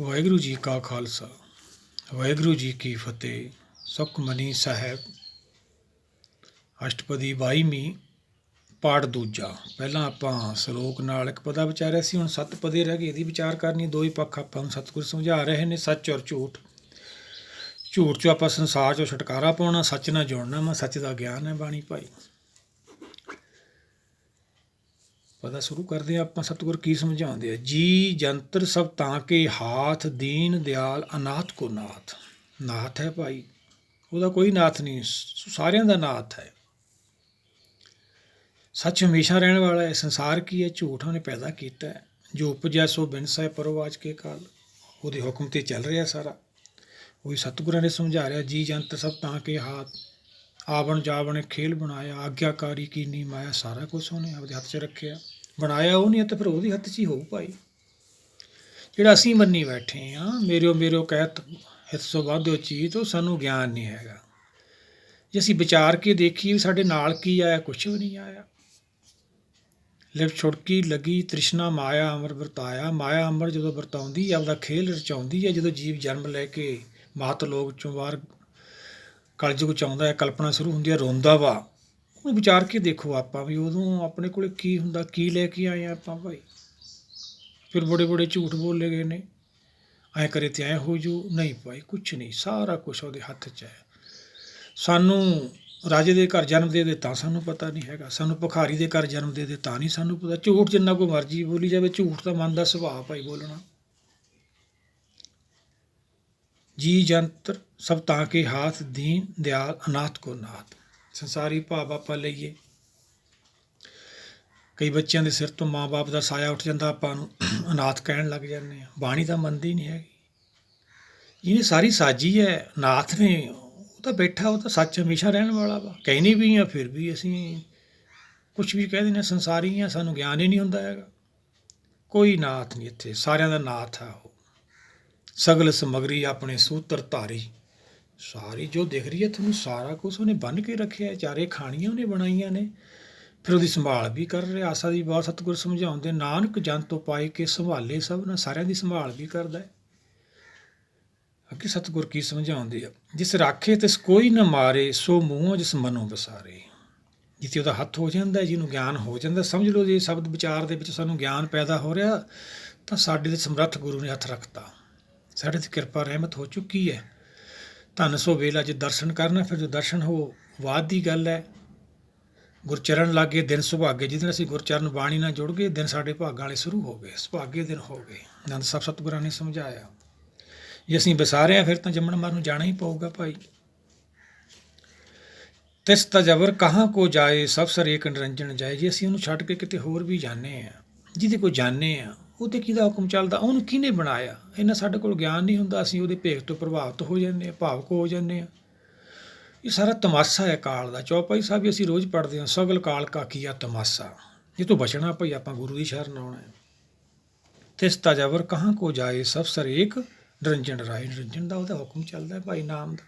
ਵਾਹਿਗੁਰੂ ਜੀ ਕਾ ਖਾਲਸਾ ਵਾਹਿਗੁਰੂ ਜੀ ਕੀ ਫਤਿਹ। ਸੁਖਮਨੀ ਸਾਹਿਬ ਅਸ਼ਟਪਦੀ 22ਵੀਂ ਪਾਠ ਦੂਜਾ। ਪਹਿਲਾਂ ਆਪਾਂ ਸਲੋਕ ਨਾਲ ਇੱਕ ਪਦਾ ਵਿਚਾਰਿਆ ਸੀ, ਹੁਣ 7 ਪਦੇ ਰਹਿ ਗਏ, ਇਹਦੀ ਵਿਚਾਰ ਕਰਨੀ। ਦੋ ਹੀ ਪੱਖ ਆਪਾਂ ਨੂੰ ਸਤਿਗੁਰ ਸਮਝਾ ਰਹੇ ਨੇ, ਸੱਚ ਔਰ ਝੂਠ। ਝੂਠ 'ਚੋਂ ਆਪਾਂ ਸੰਸਾਰ 'ਚੋਂ ਛੁਟਕਾਰਾ ਪਾਉਣਾ, ਸੱਚ ਨਾਲ ਜੁੜਨਾ। ਮੈਂ ਸੱਚ ਦਾ ਗਿਆਨ ਹੈ ਬਾਣੀ ਭਾਈ। ਪਤਾ ਸ਼ੁਰੂ ਕਰਦੇ ਹਾਂ ਆਪਾਂ। ਸਤਿਗੁਰ ਕੀ ਸਮਝਾਉਂਦੇ ਆ? ਜੀ ਜੰਤਰ ਸਭ ਤਾਂ ਕੇ ਹਾਥ, ਦੀਨ ਦਿਆਲ ਅਨਾਥ ਕੋ ਨਾਥ। ਨਾਥ ਹੈ ਭਾਈ, ਉਹਦਾ ਕੋਈ ਨਾਥ ਨਹੀਂ, ਸਾਰਿਆਂ ਦਾ ਨਾਥ ਹੈ। ਸੱਚ ਹਮੇਸ਼ਾ ਰਹਿਣ ਵਾਲਾ ਹੈ। ਸੰਸਾਰ ਕੀ ਹੈ? ਝੂਠ ਉਹਨੇ ਪੈਦਾ ਕੀਤਾ ਹੈ। ਜੋ ਉਪਜਿਆ ਸੋ ਬਿਨਸੈ ਪਰਵਾਜ ਕੇ ਕਾਲ। ਉਹਦੇ ਹੁਕਮ 'ਤੇ ਚੱਲ ਰਿਹਾ ਸਾਰਾ। ਉਹੀ ਸਤਿਗੁਰਾਂ ਨੇ ਸਮਝਾ ਰਿਹਾ। ਜੀ ਜੰਤਰ ਸਭ ਤਾਂ ਕੇ ਹਾਥ, ਆਵਣ ਜਾਵਣ ਖੇਲ ਬਣਾਇਆ, ਆਗਿਆਕਾਰੀ ਕੀਨੀ ਮਾਇਆ। ਸਾਰਾ ਕੁਛ ਉਹਨੇ ਆਪਦੇ ਹੱਥ 'ਚ ਰੱਖਿਆ। ਬਣਾਇਆ ਉਹ ਨਹੀਂ ਤਾਂ ਫਿਰ ਉਹਦੇ ਹੱਥ 'ਚ ਹੀ ਹੋਊ ਭਾਈ। ਜਿਹੜਾ ਅਸੀਂ ਮੰਨੀ ਬੈਠੇ ਹਾਂ, ਮੇਰਿਓ ਕਹਿਤ ਹਿਤ ਸੋ ਵਾਧੋ ਚੀਤ, ਉਹ ਸਾਨੂੰ ਗਿਆਨ ਨਹੀਂ ਹੈਗਾ। ਜੇ ਅਸੀਂ ਵਿਚਾਰ ਕੇ ਦੇਖੀਏ ਵੀ ਸਾਡੇ ਨਾਲ ਕੀ ਆਇਆ, ਕੁਛ ਵੀ ਨਹੀਂ ਆਇਆ। ਲਿਵ ਛੁੜਕੀ ਲੱਗੀ ਤ੍ਰਿਸ਼ਨਾ ਮਾਇਆ ਅਮਰ ਵਰਤਾਇਆ। ਮਾਇਆ ਅਮਰ ਜਦੋਂ ਵਰਤਾਉਂਦੀ ਹੈ, ਆਪਦਾ ਖੇਲ ਰਚਾਉਂਦੀ ਹੈ। ਜਦੋਂ ਜੀਵ ਜਨਮ ਲੈ ਕੇ ਮਾਤ ਲੋਕ 'ਚੋਂ ਬਾਹਰ ਕਲਯੁਗ 'ਚ ਆਉਂਦਾ ਹੈ, ਕਲਪਨਾ ਸ਼ੁਰੂ ਹੁੰਦੀ ਹੈ, ਰੋਂਦਾ ਵਾ। ਉਹਨੂੰ ਵਿਚਾਰ ਕੇ ਦੇਖੋ ਆਪਾਂ ਵੀ ਉਦੋਂ ਆਪਣੇ ਕੋਲ ਕੀ ਹੁੰਦਾ, ਕੀ ਲੈ ਕੇ ਆਏ ਆਪਾਂ ਭਾਈ। ਫਿਰ ਬੜੇ ਝੂਠ ਬੋਲੇ ਗਏ ਨੇ, ਐਂ ਕਰੇ ਤੇ ਐਂ ਹੋ ਜੂ। ਨਹੀਂ ਭਾਈ, ਕੁਛ ਨਹੀਂ, ਸਾਰਾ ਕੁਛ ਉਹਦੇ ਹੱਥ 'ਚ ਹੈ। ਸਾਨੂੰ ਰਾਜੇ ਦੇ ਘਰ ਜਨਮ ਦੇ ਤਾਂ ਸਾਨੂੰ ਪਤਾ ਨਹੀਂ ਹੈਗਾ, ਸਾਨੂੰ ਭਿਖਾਰੀ ਦੇ ਘਰ ਜਨਮ ਦੇ ਤਾਂ ਨਹੀਂ ਸਾਨੂੰ ਪਤਾ। ਝੂਠ ਜਿੰਨਾ ਕੋਈ ਮਰਜ਼ੀ ਬੋਲੀ ਜਾਵੇ, ਝੂਠ ਤਾਂ ਮਨ ਦਾ ਸੁਭਾਅ ਭਾਈ ਬੋਲਣਾ। ਜੀ ਜੰਤਰ ਸਭ ਤਾਂ ਕੇ ਹਾਥ, ਦੀਨ ਦਿਆਲ ਅਨਾਥ ਕੋ ਨਾਥ। ਸੰਸਾਰੀ ਭਾਵ ਆਪਾਂ ਲਈਏ, ਕਈ ਬੱਚਿਆਂ ਦੇ ਸਿਰ ਤੋਂ ਮਾਂ ਬਾਪ ਦਾ ਸਾਇਆ ਉੱਠ ਜਾਂਦਾ, ਆਪਾਂ ਨੂੰ ਅਨਾਥ ਕਹਿਣ ਲੱਗ ਜਾਂਦੇ ਹਾਂ। ਬਾਣੀ ਤਾਂ ਮੰਨਦੀ ਨਹੀਂ ਹੈਗੀ। ਜਿਹਨੇ ਸਾਰੀ ਸਾਜੀ ਹੈ, ਨਾਥ ਨੇ, ਉਹ ਤਾਂ ਬੈਠਾ, ਉਹ ਤਾਂ ਸੱਚ ਹਮੇਸ਼ਾ ਰਹਿਣ ਵਾਲਾ ਵਾ। ਕਹਿੰਦੇ ਵੀ ਹਾਂ, ਫਿਰ ਵੀ ਅਸੀਂ ਕੁਛ ਵੀ ਕਹਿ ਦਿੰਦੇ ਹਾਂ, ਸੰਸਾਰੀ ਹਾਂ, ਸਾਨੂੰ ਗਿਆਨ ਹੀ ਨਹੀਂ ਹੁੰਦਾ ਹੈਗਾ। ਕੋਈ ਨਾਥ ਨਹੀਂ ਇੱਥੇ, ਸਾਰਿਆਂ ਦਾ ਨਾਥ ਆ ਉਹ। ਸਗਲ ਸਮਗਰੀ ਆਪਣੇ ਸੂਤਰ ਧਾਰੀ। ਸਾਰੀ ਜੋ ਦਿਖ ਰਹੀ ਹੈ ਤੁਹਾਨੂੰ, ਸਾਰਾ ਕੁਛ ਉਹਨੇ ਬੰਨ੍ਹ ਕੇ ਰੱਖਿਆ। ਚਾਰੇ ਖਾਣੀਆਂ ਉਹਨੇ ਬਣਾਈਆਂ ਨੇ, ਫਿਰ ਉਹਦੀ ਸੰਭਾਲ ਵੀ ਕਰ ਰਿਹਾ। ਆਸਾ ਦੀ ਬਾਤ ਸਤਿਗੁਰ ਸਮਝਾਉਂਦੇ, ਨਾਨਕ ਜਨ ਤੋਂ ਪਾਏ ਕੇ ਸੰਭਾਲੇ ਸਭ ਨਾ। ਸਾਰਿਆਂ ਦੀ ਸੰਭਾਲ ਵੀ ਕਰਦਾ ਹੈ। ਅੱਗੇ ਸਤਿਗੁਰ ਕੀ ਸਮਝਾਉਂਦੇ ਆ? ਜਿਸ ਰਾਖੇ ਤਿਸ ਕੋਈ ਨਾ ਮਾਰੇ, ਸੋ ਮੂੰਹ ਜਿਸ ਮਨੋਂ ਵਸਾਰੇ। ਜਿੱਥੇ ਉਹਦਾ ਹੱਥ ਹੋ ਜਾਂਦਾ, ਜਿਹਨੂੰ ਗਿਆਨ ਹੋ ਜਾਂਦਾ, ਸਮਝ ਲਓ ਜੇ ਸ਼ਬਦ ਵਿਚਾਰ ਦੇ ਵਿੱਚ ਸਾਨੂੰ ਗਿਆਨ ਪੈਦਾ ਹੋ ਰਿਹਾ, ਤਾਂ ਸਾਡੇ ਦੇ ਸਮਰੱਥ ਗੁਰੂ ਨੇ ਹੱਥ ਰੱਖਤਾ। ਸਾਡੇ 'ਤੇ ਕਿਰਪਾ ਰਹਿਮਤ ਹੋ ਚੁੱਕੀ ਹੈ। ਧੰਨ ਸੋ ਵੇਲਾ ਜੇ ਦਰਸ਼ਨ ਕਰਨਾ, ਫਿਰ ਜੋ ਦਰਸ਼ਨ ਹੋ ਬਾਅਦ ਦੀ ਗੱਲ ਹੈ। ਗੁਰਚਰਨ ਲੱਗ ਗਏ, ਦਿਨ ਸੁਭਾਗੇ। ਜਿਸ ਦਿਨ ਅਸੀਂ ਗੁਰਚਰਨ ਬਾਣੀ ਨਾਲ ਜੁੜ ਗਏ, ਦਿਨ ਸਾਡੇ ਭਾਗਾਂ ਵਾਲੇ ਸ਼ੁਰੂ ਹੋ ਗਏ, ਸੁਭਾਗੇ ਦਿਨ ਹੋ ਗਏ। ਆਨੰਦ ਸਾਹਿਬ ਸਤਿਗੁਰਾਂ ਨੇ ਸਮਝਾਇਆ। ਜੇ ਅਸੀਂ ਵਸਾ ਹਾਂ, ਫਿਰ ਤਾਂ ਜੰਮਣ ਮਰਨ ਨੂੰ ਜਾਣਾ ਹੀ ਪਊਗਾ ਭਾਈ। ਤਿਸ ਤਜਬਰ ਕਹਾਂ ਕੋ ਜਾਏ, ਸਭ ਸਰ ਏਕ ਨਿਰੰਜਨ ਜਾਏ। ਜੇ ਅਸੀਂ ਉਹਨੂੰ ਛੱਡ ਕੇ ਕਿਤੇ ਹੋਰ ਵੀ ਜਾਂਦੇ ਹਾਂ, ਜਿਹਦੇ ਕੋਲ ਜਾਂਦੇ ਹਾਂ, ਉਹਦੇ ਕਿਹਦਾ ਹੁਕਮ ਚੱਲਦਾ? ਉਹਨੂੰ ਕਿਹਨੇ ਬਣਾਇਆ? ਇੰਨਾ ਸਾਡੇ ਕੋਲ ਗਿਆਨ ਨਹੀਂ ਹੁੰਦਾ। ਅਸੀਂ ਉਹਦੇ ਭੇਖ ਤੋਂ ਪ੍ਰਭਾਵਿਤ ਹੋ ਜਾਂਦੇ ਹਾਂ, ਭਾਵੁਕ ਹੋ ਜਾਂਦੇ ਹਾਂ। ਇਹ ਸਾਰਾ ਤਮਾਸ਼ਾ ਹੈ ਕਾਲ ਦਾ। ਚੌਪਾਈ ਸਾਹਿਬ ਵੀ ਅਸੀਂ ਰੋਜ਼ ਪੜ੍ਹਦੇ ਹਾਂ, ਸਗਲ ਕਾਲ ਕਾ ਕੀਆ ਤਮਾਸ਼ਾ। ਇਹ ਤੋਂ ਬਚਣਾ ਭਾਈ, ਆਪਾਂ ਗੁਰੂ ਦੀ ਸ਼ਰਨ ਆਉਣਾ ਹੈ। ਤਿਸ ਤਜਬਰ ਕਹਾਂ ਕੋ ਜਾਏ, ਸਭ ਸਰ ਏਕ ਨਿਰੰਜਨ ਰਾਏ। ਨਿਰੰਜਨ ਦਾ ਉਹਦਾ ਹੁਕਮ ਚੱਲਦਾ ਭਾਈ, ਨਾਮ ਦਾ।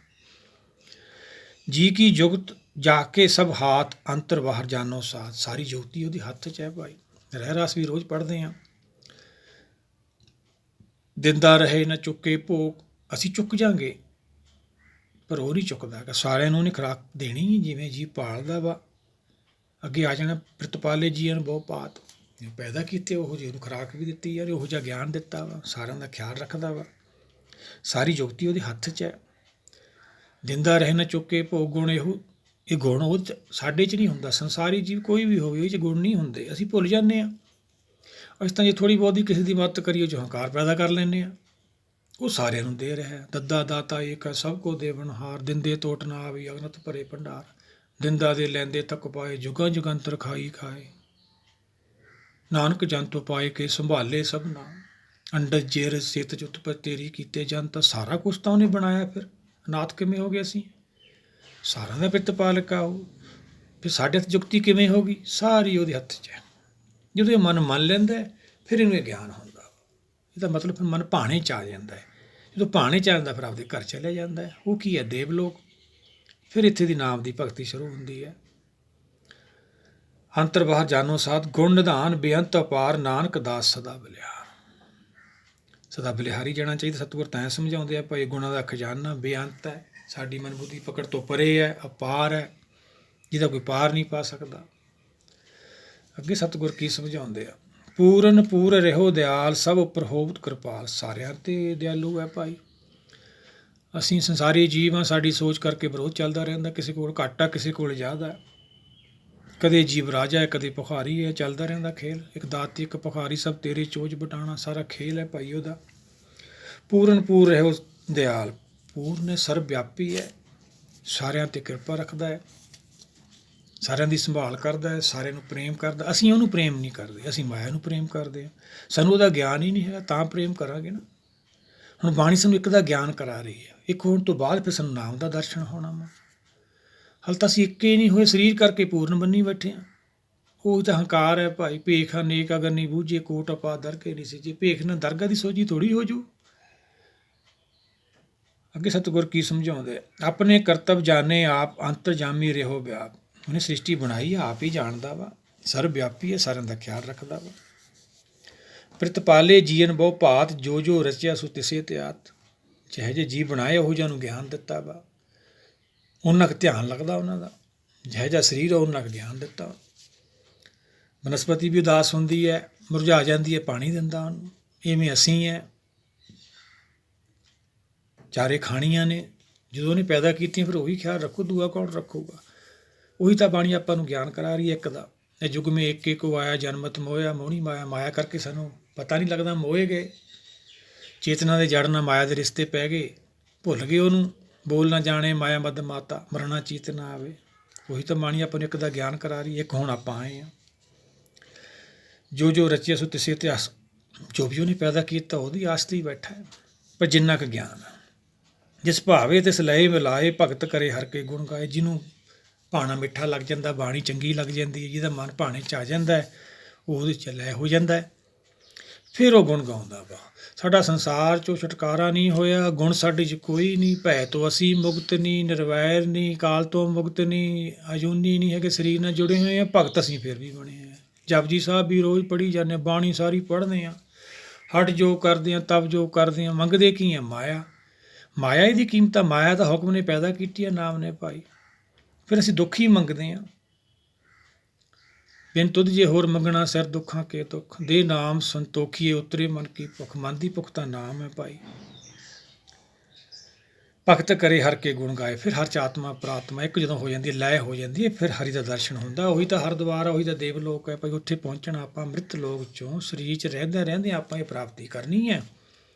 ਜੀ ਕੀ ਜੁਗਤ ਜਾ ਕੇ ਸਭ ਹਾਥ, ਅੰਤਰ ਬਾਹਰ ਜਾਨੋ ਸਾਥ। ਸਾਰੀ ਜੁਗਤੀ ਉਹਦੇ ਹੱਥ 'ਚ ਹੈ ਭਾਈ। ਰਹਿ ਰਾਸ ਵੀ ਰੋਜ਼ ਪੜ੍ਹਦੇ ਹਾਂ। ਦਿੰਦਾ ਰਹੇ ਨਾ ਚੁੱਕੇ ਭੋਗ। ਅਸੀਂ ਚੁੱਕ ਜਾਂਗੇ, ਪਰ ਉਹ ਨਹੀਂ ਚੁੱਕਦਾ ਹੈਗਾ। ਸਾਰਿਆਂ ਨੂੰ ਉਹਨੇ ਖੁਰਾਕ ਦੇਣੀ, ਜਿਵੇਂ ਜੀ ਪਾਲਦਾ ਵਾ। ਅੱਗੇ ਆ ਜਾਣਾ, ਪ੍ਰਤਪਾਲੇ ਜੀਆਂ ਨੂੰ ਬਹੁ ਪਾਤ। ਪੈਦਾ ਕੀਤੇ ਉਹੋ ਜਿਹੇ, ਉਹਨੂੰ ਖੁਰਾਕ ਵੀ ਦਿੱਤੀ ਯਾਰ, ਉਹੋ ਜਿਹਾ ਗਿਆਨ ਦਿੱਤਾ ਵਾ, ਸਾਰਿਆਂ ਦਾ ਖਿਆਲ ਰੱਖਦਾ ਵਾ। ਸਾਰੀ ਜੁਗਤੀ ਉਹਦੇ ਹੱਥ 'ਚ ਹੈ। ਦਿੰਦਾ ਰਹੇ ਨਾ ਚੁੱਕੇ ਭੋਗ। ਗੁਣ ਇਹ ਗੁਣ ਉਹ ਸਾਡੇ 'ਚ ਨਹੀਂ ਹੁੰਦਾ। ਸੰਸਾਰੀ ਜੀਵ ਕੋਈ ਵੀ ਹੋਵੇ, ਉਹ 'ਚ ਗੁਣ ਨਹੀਂ ਹੁੰਦੇ। ਅਸੀਂ ਭੁੱਲ ਜਾਂਦੇ ਹਾਂ। ਅਸੀਂ ਤਾਂ ਜੇ ਥੋੜ੍ਹੀ ਬਹੁਤੀ ਕਿਸੇ ਦੀ ਮਦਦ ਕਰੀਏ, ਜੋ ਹੰਕਾਰ ਪੈਦਾ ਕਰ ਲੈਂਦੇ ਹਾਂ। ਉਹ ਸਾਰਿਆਂ ਨੂੰ ਦੇ ਰਿਹਾ। ਦੱਦਾ ਦਾਤਾ ਏਕ ਹੈ, ਸਭ ਕੋ ਦੇਵਨਹਾਰ। ਦਿੰਦੇ ਤੋਟ ਨਾ ਆਵੇ, ਅਗਨਤ ਭਰੇ ਭੰਡਾਰ। ਦਿੰਦਾ ਦੇ ਲੈਂਦੇ ਤੱਕ ਪਾਏ, ਜੁਗਾਂ ਜੁਗੰਤਰ ਖਾਈ ਖਾਏ। ਨਾਨਕ ਜਨ ਤੋਂ ਪਾਏ ਕੇ ਸੰਭਾਲੇ ਸਭ ਨਾ। ਅੰਡਜ ਜੇਰ ਸਿਤ ਚ ਉਤਪਤ ਤੇਰੀ ਕੀਤੇ ਜਨ। ਤਾਂ ਸਾਰਾ ਕੁਛ ਤਾਂ ਉਹਨੇ ਬਣਾਇਆ, ਫਿਰ ਅਨਾਥ ਕਿਵੇਂ ਹੋ ਗਏ ਅਸੀਂ? ਸਾਰਿਆਂ ਦਾ ਪਿੱਤ ਪਾਲਕ ਆ ਉਹ। ਫਿਰ ਸਾਡੇ ਹੱਥ ਜੁਗਤੀ ਕਿਵੇਂ ਹੋ ਗਈ? ਸਾਰੀ ਉਹਦੇ ਹੱਥ 'ਚ ਹੈ। ਜਦੋਂ ਇਹ ਮਨ ਮੰਨ ਲੈਂਦਾ, ਫਿਰ ਇਹਨੂੰ ਇਹ ਗਿਆਨ ਹੁੰਦਾ। ਇਹਦਾ ਮਤਲਬ ਫਿਰ ਮਨ ਭਾਣੇ 'ਚ ਆ ਜਾਂਦਾ ਹੈ। ਜਦੋਂ ਭਾਣੇ 'ਚ ਆ ਜਾਂਦਾ, ਫਿਰ ਆਪਦੇ ਘਰ ਚਲਿਆ ਜਾਂਦਾ ਹੈ। ਉਹ ਕੀ ਹੈ? ਦੇਵਲੋਕ। ਫਿਰ ਇੱਥੇ ਦੀ ਨਾਮ ਦੀ ਭਗਤੀ ਸ਼ੁਰੂ ਹੁੰਦੀ ਹੈ। ਅੰਤਰ ਬਾਹਰ ਜਾਨੋ ਸਾਧ, ਗੁਣ ਨਿਧਾਨ ਬੇਅੰਤ ਅਪਾਰ। ਨਾਨਕ ਦਾਸ ਸਦਾ ਬਲਿਆਰ। ਸਦਾ ਬਲਿਹਾਰੀ ਜਾਣਾ ਚਾਹੀਦਾ। ਸਤਿਗੁਰ ਤਾਂ ਸਮਝਾਉਂਦੇ ਆ ਭਾਈ ਗੁਣਾਂ ਦਾ ਖਜ਼ਾਨਾ ਬੇਅੰਤ ਹੈ, ਸਾਡੀ ਮਨਬੁੱਧੀ ਪਕੜ ਤੋਂ ਪਰੇ ਹੈ, ਅਪਾਰ ਹੈ, ਜਿਹਦਾ ਕੋਈ ਪਾਰ ਨਹੀਂ ਪਾ ਸਕਦਾ। ਅੱਗੇ ਸਤਿਗੁਰ ਕੀ ਸਮਝਾਉਂਦੇ ਆ, ਪੂਰਨ ਪੂਰ ਰਹਿਓ ਦਿਆਲ, ਸਭ ਉੱਪਰ ਹੋਵਤ ਕਿਰਪਾਲ। ਸਾਰਿਆਂ 'ਤੇ ਦਿਆਲੂ ਹੈ ਭਾਈ। ਅਸੀਂ ਸੰਸਾਰੀ ਜੀਵ ਹਾਂ, ਸਾਡੀ ਸੋਚ ਕਰਕੇ ਵਿਰੋਧ ਚੱਲਦਾ ਰਹਿੰਦਾ, ਕਿਸੇ ਕੋਲ ਘੱਟ ਆ, ਕਿਸੇ ਕੋਲ ਜ਼ਿਆਦਾ। ਕਦੇ ਜੀਵ ਰਾਜਾ ਹੈ, ਕਦੇ ਭੁਖਾਰੀ ਹੈ, ਚੱਲਦਾ ਰਹਿੰਦਾ ਖੇਲ। ਇੱਕ ਦਾਤੀ ਇੱਕ ਭੁਖਾਰੀ, ਸਭ ਤੇਰੇ ਚੋਜ ਬਟਾਣਾ, ਸਾਰਾ ਖੇਲ ਹੈ ਭਾਈ ਉਹਦਾ। ਪੂਰਨ ਪੂਰ ਰਹਿਓ ਦਿਆਲ, ਪੂਰਨ ਹੈ, ਸਰਬ ਵਿਆਪੀ ਹੈ, ਸਾਰਿਆਂ 'ਤੇ ਕਿਰਪਾ ਰੱਖਦਾ ਹੈ, ਸਾਰਿਆਂ ਦੀ ਸੰਭਾਲ ਕਰਦਾ ਹੈ, ਸਾਰਿਆਂ ਨੂੰ ਪ੍ਰੇਮ ਕਰਦਾ। ਅਸੀਂ ਉਹਨੂੰ ਪ੍ਰੇਮ ਨਹੀਂ ਕਰਦੇ, ਅਸੀਂ ਮਾਇਆ ਨੂੰ ਪ੍ਰੇਮ ਕਰਦੇ ਹਾਂ। ਸਾਨੂੰ ਉਹਦਾ ਗਿਆਨ ਹੀ ਨਹੀਂ ਹੈਗਾ, ਤਾਂ ਪ੍ਰੇਮ ਕਰਾਂਗੇ ਨਾ। ਹੁਣ ਬਾਣੀ ਸਾਨੂੰ ਇੱਕ ਦਾ ਗਿਆਨ ਕਰਾ ਰਹੀ ਹੈ, ਇੱਕ ਹੋਣ ਤੋਂ ਬਾਅਦ ਫਿਰ ਸਾਨੂੰ ਨਾਮ ਦਾ ਦਰਸ਼ਨ ਹੋਣਾ ਵਾ। ਹਾਲੇ ਤਾਂ ਅਸੀਂ ਇੱਕ ਹੀ ਨਹੀਂ ਹੋਏ, ਸਰੀਰ ਕਰਕੇ ਪੂਰਨ ਬੰਨੀ ਬੈਠੇ ਹਾਂ। ਉਹ ਤਾਂ ਹੰਕਾਰ ਹੈ ਭਾਈ। ਭੇਖ ਅਨੇਕ ਅਗਰ ਨਹੀਂ ਬੂਝੇ, ਕੋਟ ਆਪਾ ਦਰ ਕੇ ਨਹੀਂ ਸੀ। ਜੇ ਭੇਖ ਨਾਲ ਦਰਗਾਹ ਦੀ ਸੋਝੀ ਥੋੜ੍ਹੀ ਹੋ ਜੂ। ਅੱਗੇ ਸਤਿਗੁਰ ਕੀ ਸਮਝਾਉਂਦੇ, ਆਪਣੇ ਕਰਤੱਵ ਜਾਣੇ ਆਪ, ਅੰਤਰਜਾਮੀ ਰਹਿਓ ਵਿਆਪ। ਉਹਨੇ ਸ੍ਰਿਸ਼ਟੀ ਬਣਾਈ, ਆਪ ਹੀ ਜਾਣਦਾ ਵਾ, ਸਰਬ ਵਿਆਪੀ ਹੈ, ਸਾਰਿਆਂ ਦਾ ਖਿਆਲ ਰੱਖਦਾ ਵਾ। ਪ੍ਰਿਤਪਾਲੇ ਜੀਵਨ ਬਹੁ ਭਾਤ, ਜੋ ਜੋ ਰਚਿਆ ਸੋ ਤਿਸੇ ਤਿਆਤ। ਜਿਹੇ ਜਿਹੇ ਜੀਵ ਬਣਾਏ ਉਹੋ ਜਿਹਾ ਨੂੰ ਗਿਆਨ ਦਿੱਤਾ ਵਾ, ਉਹਨਾਂ ਕੁ ਧਿਆਨ ਲੱਗਦਾ ਉਹਨਾਂ ਦਾ। ਜਿਹੋ ਜਿਹਾ ਸਰੀਰ ਉਹਨਾਂ ਕੁ ਗਿਆਨ ਦਿੱਤਾ। ਬਨਸਪਤੀ ਵੀ ਉਦਾਸ ਹੁੰਦੀ ਹੈ, ਮੁਰਝਾ ਜਾਂਦੀ ਹੈ, ਪਾਣੀ ਦਿੰਦਾ ਉਹਨੂੰ। ਇਵੇਂ ਅਸੀਂ ਹੈ, ਚਾਰੇ ਖਾਣੀਆਂ ਨੇ, ਜਦੋਂ ਉਹਨੇ ਪੈਦਾ ਕੀਤੀਆਂ ਫਿਰ ਉਹੀ ਖਿਆਲ ਰੱਖੋ, ਦੂਆ ਕੌਣ ਰੱਖੂਗਾ। ਉਹੀ ਤਾਂ ਬਾਣੀ ਆਪਾਂ ਨੂੰ ਗਿਆਨ ਕਰਾ ਰਹੀ ਹੈ ਇੱਕ ਦਾ। ਇਹ ਯੁੱਗ ਮੇ ਇੱਕ ਇੱਕੋ ਆਇਆ, ਜਨਮਤ ਮੋਇਆ ਮੋਹਣੀ ਮਾਇਆ। ਮਾਇਆ ਕਰਕੇ ਸਾਨੂੰ ਪਤਾ ਨਹੀਂ ਲੱਗਦਾ, ਮੋਏ ਗਏ। ਚੇਤਨਾ ਦੇ ਜੜ ਨਾਲ ਮਾਇਆ ਦੇ ਰਿਸ਼ਤੇ ਪੈ ਗਏ, ਭੁੱਲ ਗਏ ਉਹਨੂੰ। ਬੋਲ ਨਾ ਜਾਣੇ ਮਾਇਆ ਮਦ ਮਾਤਾ, ਮਰਨਾ ਚੀਤ ਨਾ ਆਵੇ। ਉਹੀ ਤਾਂ ਬਾਣੀ ਆਪਾਂ ਨੂੰ ਇੱਕ ਦਾ ਗਿਆਨ ਕਰਾ ਰਹੀ ਹੈ। ਇੱਕ ਹੁਣ ਆਪਾਂ ਆਏ ਹਾਂ। ਜੋ ਜੋ ਰਚਿਆ ਸੋ ਤਿਸੇ ਇਤਿਹਾਸ, ਜੋ ਵੀ ਉਹਨੇ ਪੈਦਾ ਕੀਤਾ ਉਹਦੀ ਆਸ 'ਤੇ ਹੀ ਬੈਠਾ ਹੈ। ਪਰ ਜਿੰਨਾ ਕੁ ਗਿਆਨ ਆ, ਜਿਸ ਭਾਵੇ ਤਿਸ ਲਏ ਮਿਲਾਏ, ਭਗਤ ਕਰੇ ਹਰ ਕੇ ਗੁਣ ਗਾਏ। ਜਿਹਨੂੰ ਭਾਣਾ ਮਿੱਠਾ ਲੱਗ ਜਾਂਦਾ, ਬਾਣੀ ਚੰਗੀ ਲੱਗ ਜਾਂਦੀ ਹੈ, ਜਿਹਦਾ ਮਨ ਭਾਣੇ 'ਚ ਆ ਜਾਂਦਾ ਹੈ, ਉਹ ਉਹਦੇ 'ਚ ਲੈ ਹੋ ਜਾਂਦਾ ਹੈ, ਫਿਰ ਉਹ ਗੁਣ ਗਾਉਂਦਾ ਵਾ। ਸਾਡਾ ਸੰਸਾਰ 'ਚੋਂ ਛੁਟਕਾਰਾ ਨਹੀਂ ਹੋਇਆ, ਗੁਣ ਸਾਡੇ 'ਚ ਕੋਈ ਨਹੀਂ। ਭੈ ਤੋਂ ਅਸੀਂ ਮੁਕਤ ਨਹੀਂ, ਨਿਰਵੈਰ ਨਹੀਂ, ਕਾਲ ਤੋਂ ਮੁਕਤ ਨਹੀਂ, ਅਜੂਨੀ ਨਹੀਂ ਹੈਗੇ, ਸਰੀਰ ਨਾਲ ਜੁੜੇ ਹੋਏ ਹਾਂ। ਭਗਤ ਅਸੀਂ ਫਿਰ ਵੀ ਬਣੇ ਹਾਂ। ਜਪਜੀ ਸਾਹਿਬ ਵੀ ਰੋਜ਼ ਪੜ੍ਹੀ ਜਾਂਦੇ ਹਾਂ, ਬਾਣੀ ਸਾਰੀ ਪੜ੍ਹਦੇ ਹਾਂ। ਹਟ ਜੋ ਕਰਦੇ ਹਾਂ, ਤਬ ਜੋ ਕਰਦੇ ਹਾਂ, ਮੰਗਦੇ ਕੀ ਹਾਂ? ਮਾਇਆ। ਮਾਇਆ ਇਹਦੀ ਕੀਮਤ ਆ, ਮਾਇਆ ਦਾ ਹੁਕਮ ਨੇ ਪੈਦਾ ਕੀਤੀ ਹੈ, ਨਾਮ ਨੇ ਭਾਈ। ਫਿਰ ਅਸੀਂ ਦੁੱਖ ਹੀ ਮੰਗਦੇ ਹਾਂ। ਬਿਨ ਤੁਧ ਜੇ ਹੋਰ ਮੰਗਣਾ, ਸਿਰ ਦੁੱਖਾਂ ਕੇ ਦੁੱਖ। ਦੇ ਨਾਮ ਸੰਤੋਖੀਏ, ਉਤਰੇ ਮਨ ਕੀ ਭੁੱਖ। ਮਨ ਦੀ ਭੁੱਖ ਤਾਂ ਨਾਮ ਹੈ ਭਾਈ। ਭਗਤ ਕਰੇ ਹਰ ਕੇ ਗੁਣ ਗਾਏ। ਫਿਰ ਹਰ 'ਚ ਆਤਮਾ ਪ੍ਰਾਤਮਾ ਇੱਕ ਜਦੋਂ ਹੋ ਜਾਂਦੀ ਹੈ, ਲੈ ਹੋ ਜਾਂਦੀ ਹੈ, ਫਿਰ ਹਰੀ ਦਾ ਦਰਸ਼ਨ ਹੁੰਦਾ। ਉਹੀ ਤਾਂ ਹਰਦੁਆਰ, ਉਹੀ ਤਾਂ ਦੇਵ ਲੋਕ ਹੈ ਭਾਈ। ਉੱਥੇ ਪਹੁੰਚਣਾ ਆਪਾਂ, ਅੰਮ੍ਰਿਤ ਲੋਕ 'ਚੋਂ ਸਰੀਰ 'ਚ ਰਹਿੰਦੇ ਆਪਾਂ ਇਹ ਪ੍ਰਾਪਤੀ ਕਰਨੀ ਹੈ।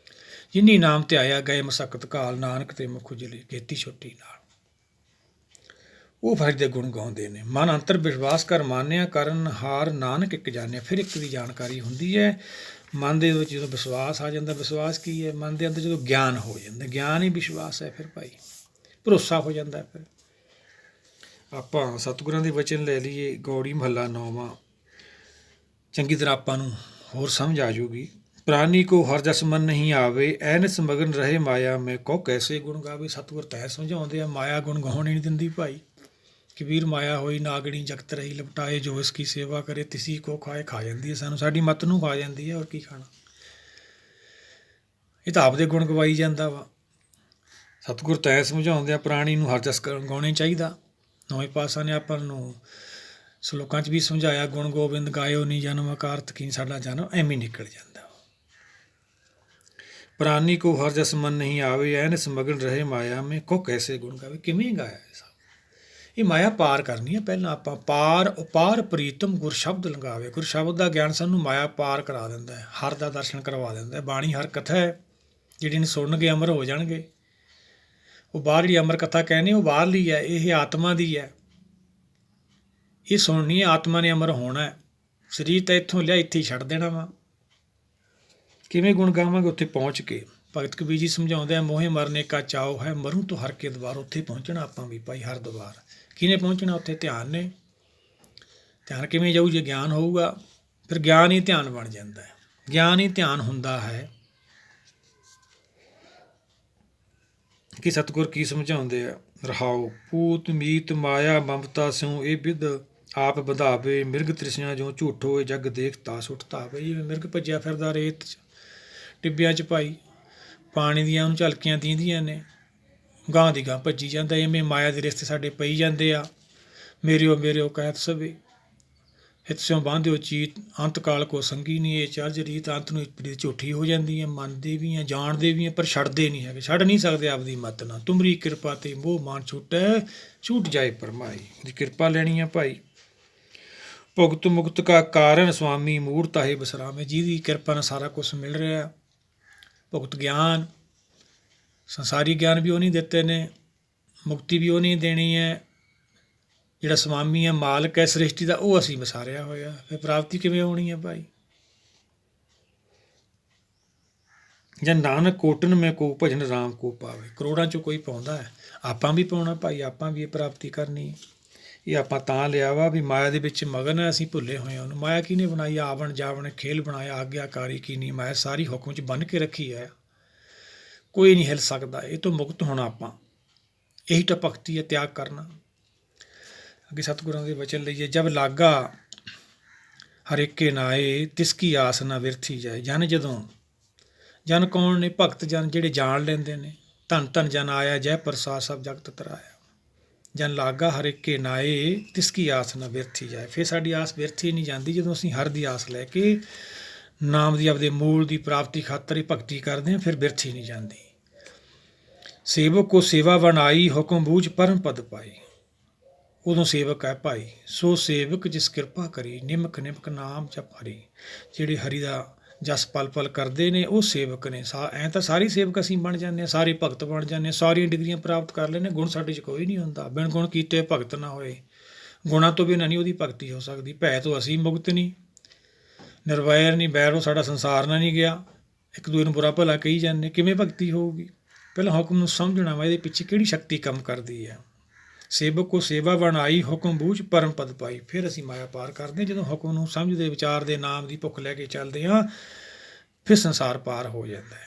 ਜਿਨੀ ਨਾਮ ਤੇ ਆਇਆ, ਗਏ ਮਸਕਤ ਕਾਲ, ਨਾਨਕ ਤੇ ਮੁਖ ਉਜਲੇ, ਕੀਤੀ ਛੁੱਟੀ ਨਾਲ। ਉਹ ਹਰੀ ਦੇ ਗੁਣ ਗਾਉਂਦੇ ਨੇ। ਮਨ ਅੰਤਰ ਵਿਸ਼ਵਾਸ ਕਰ ਮਾਨਿਆ, ਕਰਨ ਹਾਰ ਨਾਨਕ ਇੱਕ ਜਾਣਿਆ। ਫਿਰ ਇੱਕ ਦੀ ਜਾਣਕਾਰੀ ਹੁੰਦੀ ਹੈ। ਮਨ ਦੇ ਵਿੱਚ ਜਦੋਂ ਵਿਸ਼ਵਾਸ ਆ ਜਾਂਦਾ, ਵਿਸ਼ਵਾਸ ਕੀ ਹੈ? ਮਨ ਦੇ ਅੰਦਰ ਜਦੋਂ ਗਿਆਨ ਹੋ ਜਾਂਦਾ, ਗਿਆਨ ਹੀ ਵਿਸ਼ਵਾਸ ਹੈ। ਫਿਰ ਭਾਈ ਭਰੋਸਾ ਹੋ ਜਾਂਦਾ। ਫਿਰ ਆਪਾਂ ਸਤਿਗੁਰਾਂ ਦੇ ਵਚਨ ਲੈ ਲਈਏ, ਗੌੜੀ ਮਹੱਲਾ 9ਵਾਂ, ਚੰਗੀ ਤਰ੍ਹਾਂ ਆਪਾਂ ਨੂੰ ਹੋਰ ਸਮਝ ਆ ਜਾਊਗੀ। ਪ੍ਰਾਨੀ ਕੋ ਹਰ ਜਸ ਮਨ ਨਹੀਂ ਆਵੇ, ਐਨਸ ਮਗਨ ਰਹੇ ਮਾਇਆ ਮੈਂ, ਕਹੋ ਕੈਸੇ ਗੁਣ ਗਾਵੇ। ਸਤਿਗੁਰ ਤੈ ਸਮਝਾਉਂਦੇ ਆ, ਮਾਇਆ ਗੁਣ ਗਾਉਣ ਹੀ ਨਹੀਂ ਦਿੰਦੀ ਭਾਈ। ਕਬੀਰ ਮਾਇਆ ਹੋਈ ਨਾਗਣੀ ਜਗਤ ਰਹੀ, ਲਪਟਾਏ ਜੋ ਇਸ ਕੀ ਸੇਵਾ ਕਰੇ, ਤਿਸੀ ਕੋ ਖਾਏ। ਖਾ ਜਾਂਦੀ ਹੈ ਸਾਨੂੰ, ਸਾਡੀ ਮੱਤ ਨੂੰ ਖਾ ਜਾਂਦੀ ਹੈ, ਹੋਰ ਕੀ ਖਾਣਾ। ਇਹ ਤਾਂ ਆਪਦੇ ਗੁਣ ਗਵਾਈ ਜਾਂਦਾ ਵਾ। ਸਤਿਗੁਰ ਤੈ ਸਮਝਾਉਂਦੇ ਆ, ਪ੍ਰਾਣੀ ਨੂੰ ਹਰ ਜਸ ਗਾਉਣੇ ਚਾਹੀਦਾ। ਨੌਵੇਂ ਪਾਤਸ਼ਾਹ ਨੇ ਆਪਾਂ ਨੂੰ ਸਲੋਕਾਂ 'ਚ ਵੀ ਸਮਝਾਇਆ, ਗੁਣ ਗੋਬਿੰਦ ਗਾਇਓ ਨੀ ਜਨਮ ਅਕਾਰਥ ਕੀ। ਸਾਡਾ ਜਨਮ ਐਵੇਂ ਨਿਕਲ ਜਾਂਦਾ। ਪ੍ਰਾਨੀ ਕੋ ਹਰ ਜਸ ਮਨ ਨਹੀਂ ਆਵੇ, ਐਨਸ ਮਗਨ ਰਹੇ ਮਾਇਆ ਮੈਂ, ਕਹੋ ਕੈਸੇ ਗੁਣ ਗਾਵੇ। ਕਿਵੇਂ ਗਾਇਆ ਇਹ ਸਭ? ਇਹ ਮਾਇਆ ਪਾਰ ਕਰਨੀ ਹੈ ਪਹਿਲਾਂ ਆਪਾਂ। ਪਾਰ ਉਪਾਰ ਪ੍ਰੀਤਮ ਗੁਰ ਸ਼ਬਦ ਲੰਗਾਵੇ। ਗੁਰ ਸ਼ਬਦ ਦਾ ਗਿਆਨ ਸਾਨੂੰ ਮਾਇਆ ਪਾਰ ਕਰਾ ਦਿੰਦਾ ਹੈ, ਹਰ ਦਾ ਦਰਸ਼ਨ ਕਰਵਾ ਦਿੰਦਾ ਹੈ। ਬਾਣੀ ਹਰ ਕਥਾ ਹੈ, ਜਿਹੜੀ ਨੂੰ ਸੁਣਨਗੇ ਅਮਰ ਹੋ ਜਾਣਗੇ। ਉਹ ਬਾਹਰ ਜਿਹੜੀ ਅਮਰ ਕਥਾ ਕਹਿੰਦੇ ਉਹ ਬਾਹਰਲੀ ਹੈ, ਇਹ ਆਤਮਾ ਦੀ ਹੈ। ਇਹ ਸੁਣਨੀ ਹੈ, ਆਤਮਾ ਨੇ ਅਮਰ ਹੋਣਾ। ਸਰੀਰ ਤਾਂ ਇੱਥੋਂ ਲਿਆ, ਇੱਥੇ ਹੀ ਛੱਡ ਦੇਣਾ ਵਾ। ਕਿਵੇਂ ਗੁਣ ਗਾਵਾਂਗੇ? ਉੱਥੇ ਪਹੁੰਚ ਕੇ। ਭਗਤ ਕਬੀਰ ਜੀ ਸਮਝਾਉਂਦੇ ਆ, ਮੋਹੇ ਮਰਨੇ ਕਾ ਚਾਓ ਹੈ, ਮਰੂ ਤੋਂ ਹਰ ਕੇ ਦਵਾਰ। ਉੱਥੇ ਪਹੁੰਚਣਾ ਆਪਾਂ ਵੀ ਭਾਈ, ਹਰਦੁਆਰ। ਕਿਹਨੇ ਪਹੁੰਚਣਾ? ਉੱਥੇ ਧਿਆਨ ਨੇ। ਧਿਆਨ ਕਿਵੇਂ ਜਾਊ? ਜੇ ਗਿਆਨ ਹੋਊਗਾ, ਫਿਰ ਗਿਆਨ ਹੀ ਧਿਆਨ ਬਣ ਜਾਂਦਾ ਹੈ। ਗਿਆਨ ਹੀ ਧਿਆਨ ਹੁੰਦਾ ਹੈ। ਕਿ ਸਤਿਗੁਰ ਕੀ ਸਮਝਾਉਂਦੇ ਆ? ਰਹਾਉ ਪੂਤ ਮੀਤ ਮਾਇਆ ਮਮਤਾ ਸਿਉ, ਇਹ ਬਿਧ ਆਪ ਵਧਾਵੇ। ਮਿਰਗ ਤ੍ਰਿਸ਼ਨਾ ਜੋ ਝੂਠੋ, ਇਹ ਜਗ ਦੇਖ ਤਾ ਸੁੱਟ ਧਾਵੇ। ਜਿਵੇਂ ਮਿਰਗ ਭੱਜਿਆ ਫਿਰਦਾ ਰੇਤ 'ਚ, ਟਿੱਬਿਆਂ 'ਚ ਭਾਈ ਪਾਣੀ ਦੀਆਂ ਉਹਨੂੰ ਝਲਕੀਆਂ ਦੀਂਦੀਆਂ ਨੇ, ਗਾਂ ਦੀ ਗਾਂ ਭੱਜੀ ਜਾਂਦਾ। ਇਵੇਂ ਮਾਇਆ ਦੇ ਰਿਸ਼ਤੇ ਸਾਡੇ ਪਈ ਜਾਂਦੇ ਆ। ਮੇਰਿਓ ਕਹਿਤ ਸਭੇ ਹਿਤ ਸਿਉ ਬਾਂਧਿਓ ਚੀਤ, ਅੰਤ ਕਾਲ ਕੋ ਸੰਗੀ ਨਹੀਂ। ਇਹ ਚਰਜ ਰੀਤ ਅੰਤ ਨੂੰ ਪ੍ਰੀਤ ਝੂਠੀ ਹੋ ਜਾਂਦੀ ਹੈ। ਮੰਨਦੇ ਵੀ ਆ, ਜਾਣਦੇ ਵੀ ਆ, ਪਰ ਛੱਡਦੇ ਨਹੀਂ ਹੈਗੇ, ਛੱਡ ਨਹੀਂ ਸਕਦੇ ਆਪਦੀ ਮੱਤ ਨਾਲ। ਤੁਮਰੀ ਕਿਰਪਾ ਤੇ ਮੋਹ ਮਾਨ ਛੁਟੈ, ਛੂਟ ਜਾਏ ਪਰਮਾਈ। ਉਹਦੀ ਕਿਰਪਾ ਲੈਣੀ ਆ ਭਾਈ। ਭੁਗਤ ਮੁਕਤ ਕਾ ਕਾਰਨ ਸੁਆਮੀ, ਮੂੜ ਤਾਹੇ ਬਸਰਾਮੇ। ਜਿਹਦੀ ਕਿਰਪਾ ਨਾਲ ਸਾਰਾ ਕੁਛ ਮਿਲ ਰਿਹਾ। ਭੁਗਤ ਗਿਆਨ, ਸੰਸਾਰੀ ਗਿਆਨ ਵੀ ਉਹਨੇ ਦਿੱਤੇ ਨੇ, ਮੁਕਤੀ ਵੀ ਉਹਨੇ ਦੇਣੀ ਹੈ। ਜਿਹੜਾ ਸਵਾਮੀ ਹੈ, ਮਾਲਕ ਹੈ ਸ੍ਰਿਸ਼ਟੀ ਦਾ, ਉਹ ਅਸੀਂ ਵਸਾਰਿਆ ਹੋਇਆ। ਫਿਰ ਪ੍ਰਾਪਤੀ ਕਿਵੇਂ ਹੋਣੀ ਹੈ ਭਾਈ? ਜਾਂ ਨਾਨਕ ਕੋਟਨ ਮੈਂ ਕੋ ਭਜਨ ਰਾਮ ਕੋ ਪਾਵੇ। ਕਰੋੜਾਂ 'ਚੋਂ ਕੋਈ ਪਾਉਂਦਾ ਹੈ, ਆਪਾਂ ਵੀ ਪਾਉਣਾ ਭਾਈ, ਆਪਾਂ ਵੀ ਇਹ ਪ੍ਰਾਪਤੀ ਕਰਨੀ। ਇਹ ਆਪਾਂ ਤਾਂ ਲਿਆ ਵਾ ਵੀ ਮਾਇਆ ਦੇ ਵਿੱਚ ਮਗਨ ਹੈ, ਅਸੀਂ ਭੁੱਲੇ ਹੋਏ ਹਾਂ ਉਹਨੂੰ। ਮਾਇਆ ਕਿਹਨੇ ਬਣਾਈ? ਆਵਣ ਜਾਵਣ ਖੇਲ ਬਣਾਇਆ, ਆਗਿਆਕਾਰੀ ਕੀ ਨਹੀਂ। ਮਾਇਆ ਸਾਰੀ ਹੁਕਮ 'ਚ ਬੰਨ੍ਹ ਕੇ ਰੱਖੀ ਹੈ, ਕੋਈ ਨਹੀਂ ਹਿਲ ਸਕਦਾ। ਇਹ ਤੋਂ ਮੁਕਤ ਹੋਣਾ ਆਪਾਂ, ਇਹੀ ਤਾਂ ਭਗਤੀ ਹੈ, ਤਿਆਗ ਕਰਨਾ। ਅੱਗੇ ਸਤਿਗੁਰਾਂ ਦੇ ਵਚਨ ਲਈਏ। ਜਬ ਲਾਗਾ ਹਰੇਕੇ ਨਾਏ, ਤਿਸ ਕੀ ਆਸ ਨਾ ਵਿਰਥੀ ਜਾਏ। ਜਨ ਕੌਣ ਨੇ? ਭਗਤ ਜਨ, ਜਿਹੜੇ ਜਾਣ ਲੈਂਦੇ ਨੇ। ਧੰਨ ਧੰਨ ਜਨ ਆਇਆ, ਜੈ ਪ੍ਰਸਾਦ ਸਭ ਜਗਤ ਤਰਾਇਆ। ਜਨ ਲਾਗਾ ਹਰੇਕੇ ਨਾਏ, ਤਿਸ ਕੀ ਆਸ ਨਾ ਵਿਰਥੀ ਜਾਏ। ਫਿਰ ਸਾਡੀ ਆਸ ਵਿਰਥੀ ਨਹੀਂ ਜਾਂਦੀ ਜਦੋਂ ਅਸੀਂ ਹਰ ਦੀ ਆਸ ਲੈ ਕੇ ਨਾਮ ਦੀ, ਆਪਦੇ ਮੂਲ ਦੀ ਪ੍ਰਾਪਤੀ ਖਾਤਰ ਹੀ ਭਗਤੀ ਕਰਦੇ ਹਾਂ, ਫਿਰ ਵਿਰਥੀ ਨਹੀਂ ਜਾਂਦੀ। ਸੇਵਕ ਕੋ ਸੇਵਾ ਬਣਾਈ, ਹੁਕਮ ਬੂਝ ਪਰਮ ਪਦ ਪਾਈ। ਉਦੋਂ ਸੇਵਕ ਹੈ ਭਾਈ। ਸੋ ਸੇਵਕ ਜਿਸ ਕਿਰਪਾ ਕਰੀ, ਨਿਮਕ ਨਿਮਕ ਨਾਮ ਜਪ ਹਰੀ। ਜਿਹੜੇ ਹਰੀ ਦਾ ਜਸ ਪਲ ਪਲ ਕਰਦੇ ਨੇ, ਉਹ ਸੇਵਕ ਨੇ। ਐਂ ਤਾਂ ਸਾਰੀ ਸੇਵਕ ਅਸੀਂ ਬਣ ਜਾਂਦੇ ਹਾਂ, ਸਾਰੇ ਭਗਤ ਬਣ ਜਾਂਦੇ ਹਾਂ, ਸਾਰੀਆਂ ਡਿਗਰੀਆਂ ਪ੍ਰਾਪਤ ਕਰ ਲੈਂਦੇ। ਗੁਣ ਸਾਡੇ 'ਚ ਕੋਈ ਨਹੀਂ ਹੁੰਦਾ। ਬਿਨ ਗੁਣ ਕੀਤੇ ਭਗਤ ਨਾ ਹੋਏ। ਗੁਣਾਂ ਤੋਂ ਬਿਨਾਂ ਨਹੀਂ ਉਹਦੀ ਭਗਤੀ ਹੋ ਸਕਦੀ। ਭੈ ਤੋਂ ਅਸੀਂ ਮੁਕਤ ਨਹੀਂ, ਨਿਰਵੈਰ ਨਹੀਂ, ਬੈਰੋਂ ਸਾਡਾ ਸੰਸਾਰ ਨਾਲ ਨਹੀਂ ਗਿਆ। ਇੱਕ ਦੂਜੇ ਨੂੰ ਬੁਰਾ ਭਲਾ ਕਹੀ ਜਾਂਦੇ, ਕਿਵੇਂ ਭਗਤੀ ਹੋਊਗੀ? ਪਹਿਲਾਂ ਹੁਕਮ ਨੂੰ ਸਮਝਣਾ ਵਾ, ਇਹਦੇ ਪਿੱਛੇ ਕਿਹੜੀ ਸ਼ਕਤੀ ਕੰਮ ਕਰਦੀ ਹੈ। ਸੇਵਕ ਕੋ ਸੇਵਾ ਬਣਾਈ, ਹੁਕਮ ਬੂਝ ਪਰਮ ਪਦ ਪਾਈ। ਫਿਰ ਅਸੀਂ ਮਾਇਆ ਪਾਰ ਕਰਦੇ। ਜਦੋਂ ਹੁਕਮ ਨੂੰ ਸਮਝਦੇ, ਵਿਚਾਰਦੇ, ਨਾਮ ਦੀ ਭੁੱਖ ਲੈ ਕੇ ਚੱਲਦੇ ਹਾਂ, ਫਿਰ ਸੰਸਾਰ ਪਾਰ ਹੋ ਜਾਂਦਾ ਹੈ।